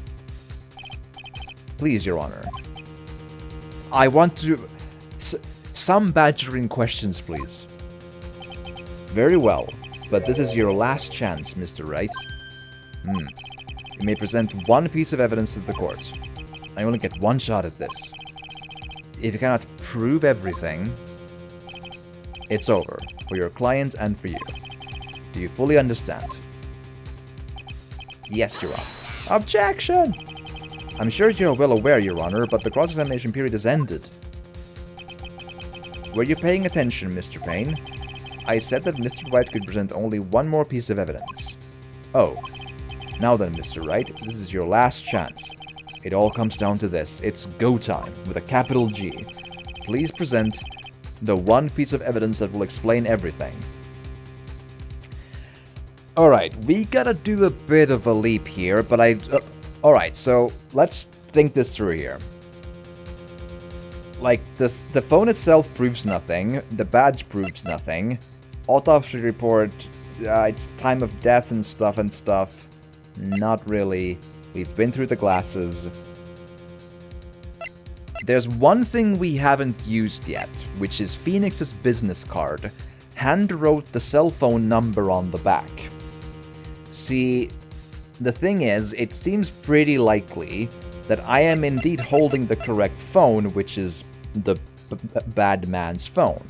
Please, Your Honor. I want to... some badgering questions, please. Very well, but this is your last chance, Mr. Wright. You may present one piece of evidence to the court. I only get one shot at this. If you cannot prove everything, it's over, for your client and for you. Do you fully understand? Yes, Your Honor. Objection! I'm sure you're well aware, Your Honor, but the cross-examination period has ended. Were you paying attention, Mr. Payne? I said that Mr. Wright could present only one more piece of evidence. Oh. Now then, Mr. Wright, this is your last chance. It all comes down to this. It's go time, with a capital G. Please present the one piece of evidence that will explain everything. Alright, we gotta do a bit of a leap here, but alright, so let's think this through here. Like, the phone itself proves nothing, the badge proves nothing, autopsy report, it's time of death and stuff, not really. We've been through the glasses. There's one thing we haven't used yet, which is Phoenix's business card. Hand wrote the cell phone number on the back. See, the thing is, it seems pretty likely that I am indeed holding the correct phone, which is the bad man's phone.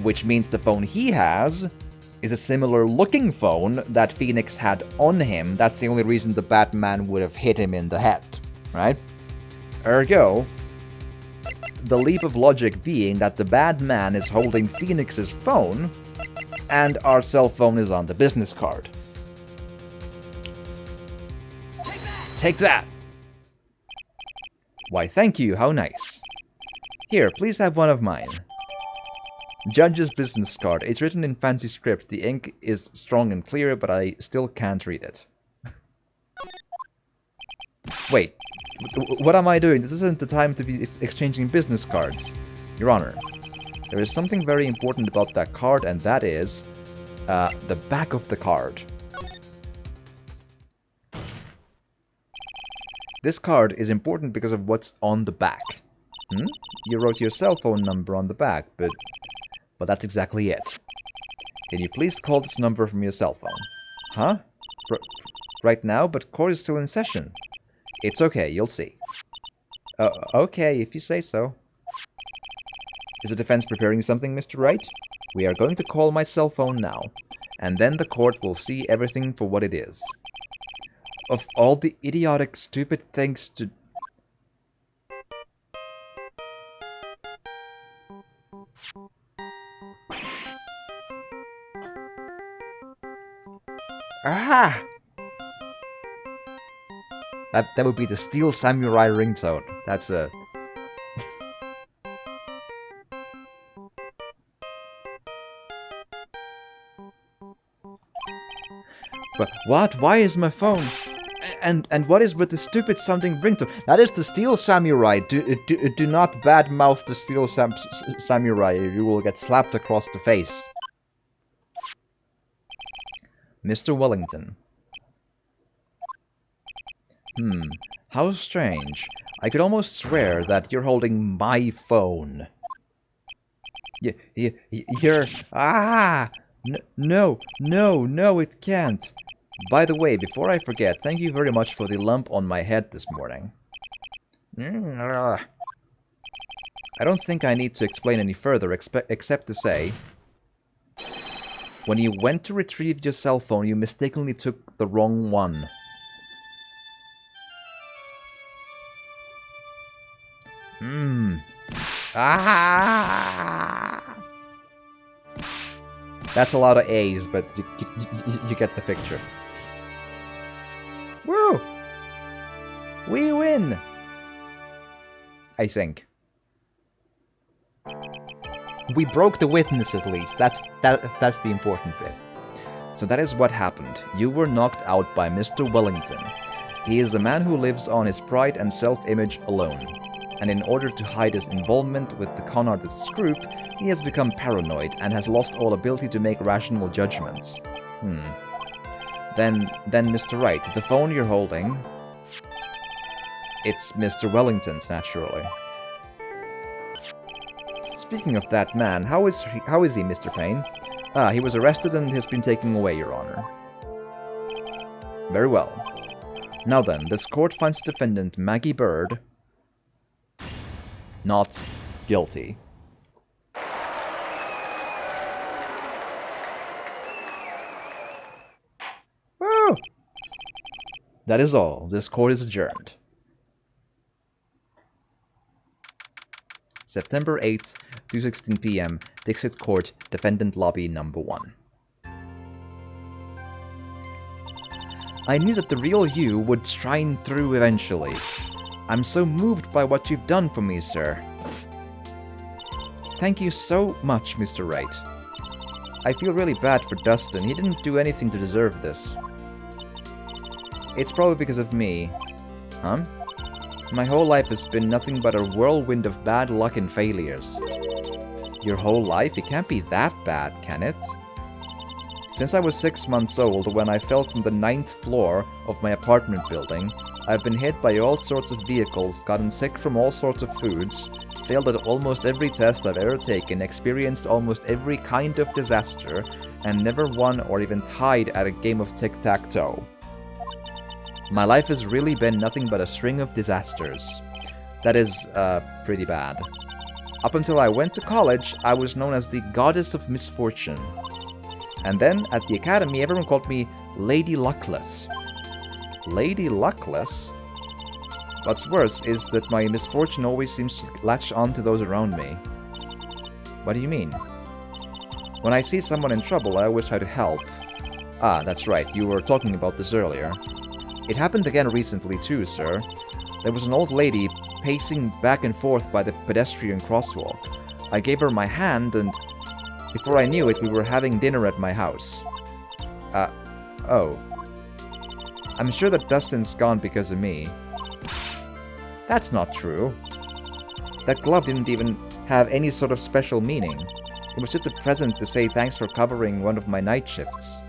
Which means the phone he has is a similar looking phone that Phoenix had on him. That's the only reason the Batman would have hit him in the head, right? Ergo, the leap of logic being that the bad man is holding Phoenix's phone and our cell phone is on the business card. Take that! Why, thank you, how nice. Here, please have one of mine. Judge's business card. It's written in fancy script. The ink is strong and clear, but I still can't read it. Wait, what am I doing? This isn't the time to be exchanging business cards. Your Honor, there is something very important about that card, and that is the back of the card. This card is important because of what's on the back. You wrote your cell phone number on the back, but that's exactly it. Can you please call this number from your cell phone? Huh? Right now, but court is still in session. It's okay, you'll see. Okay, if you say so. Is the defense preparing something, Mr. Wright? We are going to call my cell phone now, and then the court will see everything for what it is. Of all the idiotic, stupid things to... Ah! That would be the Steel Samurai ringtone. That's a... But what? Why is my phone? And what is with the stupid sounding ringtone? That is the Steel Samurai. Do not badmouth the Steel Samurai. You will get slapped across the face. Mr. Wellington. How strange. I could almost swear that you're holding my phone. You're... Ah! No, it can't. By the way, before I forget, thank you very much for the lump on my head this morning. I don't think I need to explain any further, except to say... When you went to retrieve your cell phone, you mistakenly took the wrong one. Ah! That's a lot of A's, but you get the picture. Woo! We win! I think. We broke the witness at least. That's the important bit. So that is what happened. You were knocked out by Mr. Wellington. He is a man who lives on his pride and self-image alone. And in order to hide his involvement with the con artist's group, he has become paranoid and has lost all ability to make rational judgments. Then Mr. Wright, the phone you're holding... It's Mr. Wellington's, naturally. Speaking of that man, how is he, Mr. Payne? He was arrested and has been taken away, Your Honor. Very well. Now then, this court finds defendant Maggie Bird not guilty. Woo! That is all. This court is adjourned. September 8th, 2:16 p.m., Dixit Court, Defendant Lobby Number 1. I knew that the real you would shine through eventually. I'm so moved by what you've done for me, sir. Thank you so much, Mr. Wright. I feel really bad for Dustin. He didn't do anything to deserve this. It's probably because of me. Huh? My whole life has been nothing but a whirlwind of bad luck and failures. Your whole life? It can't be that bad, can it? Since I was 6 months old, when I fell from the 9th floor of my apartment building, I've been hit by all sorts of vehicles, gotten sick from all sorts of foods, failed at almost every test I've ever taken, experienced almost every kind of disaster, and never won or even tied at a game of tic-tac-toe. My life has really been nothing but a string of disasters. That is, pretty bad. Up until I went to college, I was known as the Goddess of Misfortune. And then, at the academy, everyone called me Lady Luckless. Lady Luckless? What's worse is that my misfortune always seems to latch on to those around me. What do you mean? When I see someone in trouble, I always try to help. Ah, that's right, you were talking about this earlier. It happened again recently too, sir. There was an old lady pacing back and forth by the pedestrian crosswalk. I gave her my hand, and before I knew it, we were having dinner at my house. Oh. I'm sure that Dustin's gone because of me. That's not true. That glove didn't even have any sort of special meaning. It was just a present to say thanks for covering one of my night shifts.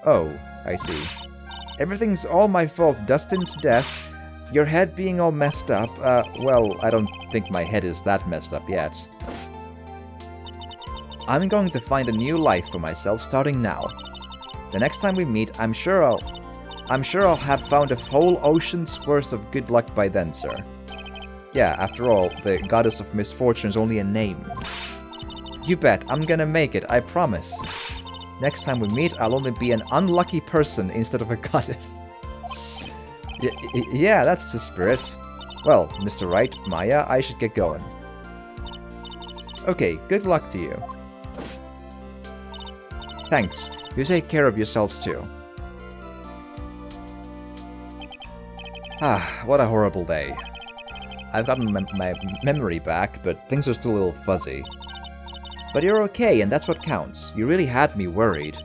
Oh, I see. Everything's all my fault. Dustin's death, your head being all messed up. Well, I don't think my head is that messed up yet. I'm going to find a new life for myself starting now. The next time we meet, I'm sure I'll have found a whole ocean's worth of good luck by then, sir. Yeah, after all, the Goddess of Misfortune is only a name. You bet, I'm gonna make it, I promise. Next time we meet, I'll only be an unlucky person instead of a goddess. Yeah, that's the spirit. Well, Mr. Wright, Maya, I should get going. Okay, good luck to you. Thanks. You take care of yourselves too. Ah, what a horrible day. I've gotten my memory back, but things are still a little fuzzy. But you're okay, and that's what counts. You really had me worried.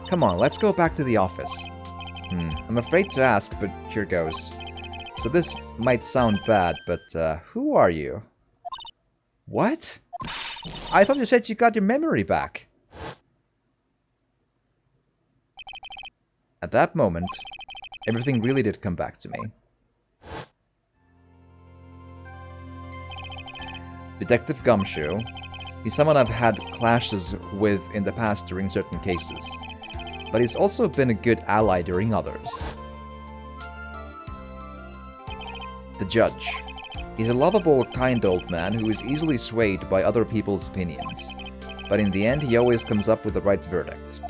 Come on, let's go back to the office. I'm afraid to ask, but here goes. So this might sound bad, but who are you? What? I thought you said you got your memory back. At that moment, everything really did come back to me. Detective Gumshoe. He's someone I've had clashes with in the past during certain cases, but he's also been a good ally during others. The Judge. He's a lovable, kind old man who is easily swayed by other people's opinions, but in the end he always comes up with the right verdict.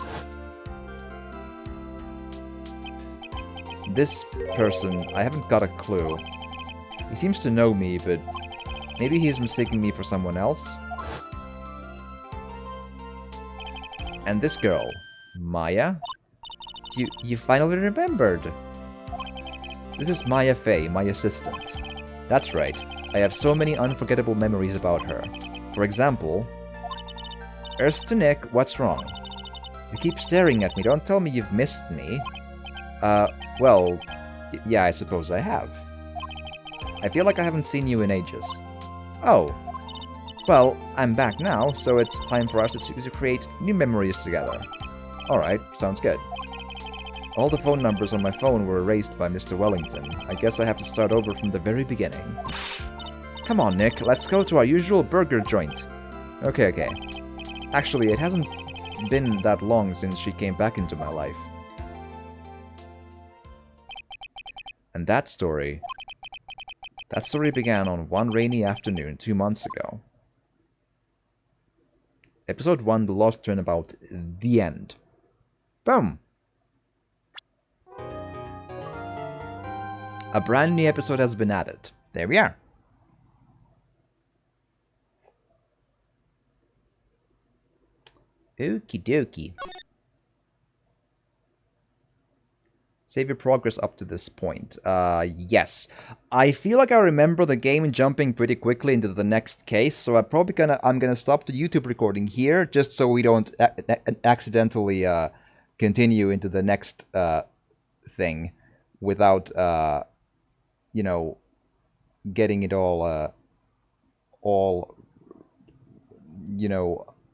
This person, I haven't got a clue. He seems to know me, but maybe he's mistaking me for someone else? And this girl, Maya? You finally remembered! This is Maya Fey, my assistant. That's right, I have so many unforgettable memories about her. For example... Earth to Nick, what's wrong? You keep staring at me, don't tell me you've missed me. Well, yeah, I suppose I have. I feel like I haven't seen you in ages. Oh. Well, I'm back now, so it's time for us to create new memories together. Alright, sounds good. All the phone numbers on my phone were erased by Mr. Wellington. I guess I have to start over from the very beginning. Come on, Nick, let's go to our usual burger joint. Okay. Actually, it hasn't been that long since she came back into my life. And that story began on one rainy afternoon 2 months ago. Episode 1, The Lost Turnabout, the end. Boom! A brand new episode has been added. There we are. Okie dokie. Save your progress up to this point. Yes. I feel like I remember the game jumping pretty quickly into the next case, so I'm gonna stop the YouTube recording here, just so we don't accidentally continue into the next thing without you know, getting it all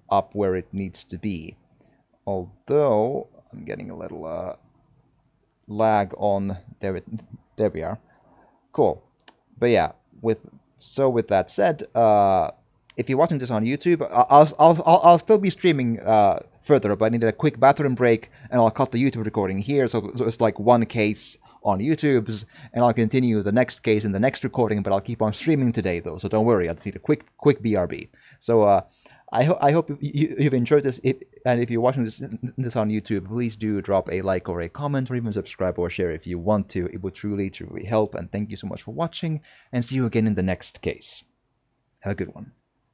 up where it needs to be. Although I'm getting a little lag on there. There we are. Cool. But yeah, with that said, if you're watching this on YouTube, I'll still be streaming further, but I needed a quick bathroom break, and I'll cut the YouTube recording here, so it's like one case on YouTube's, and I'll continue the next case in the next recording, but I'll keep on streaming today though, so don't worry, I'll just need a quick BRB. So I hope you've enjoyed this, and if you're watching this on YouTube, please do drop a like or a comment, or even subscribe or share if you want to. It would truly help, and thank you so much for watching, and see you again in the next case. Have a good one.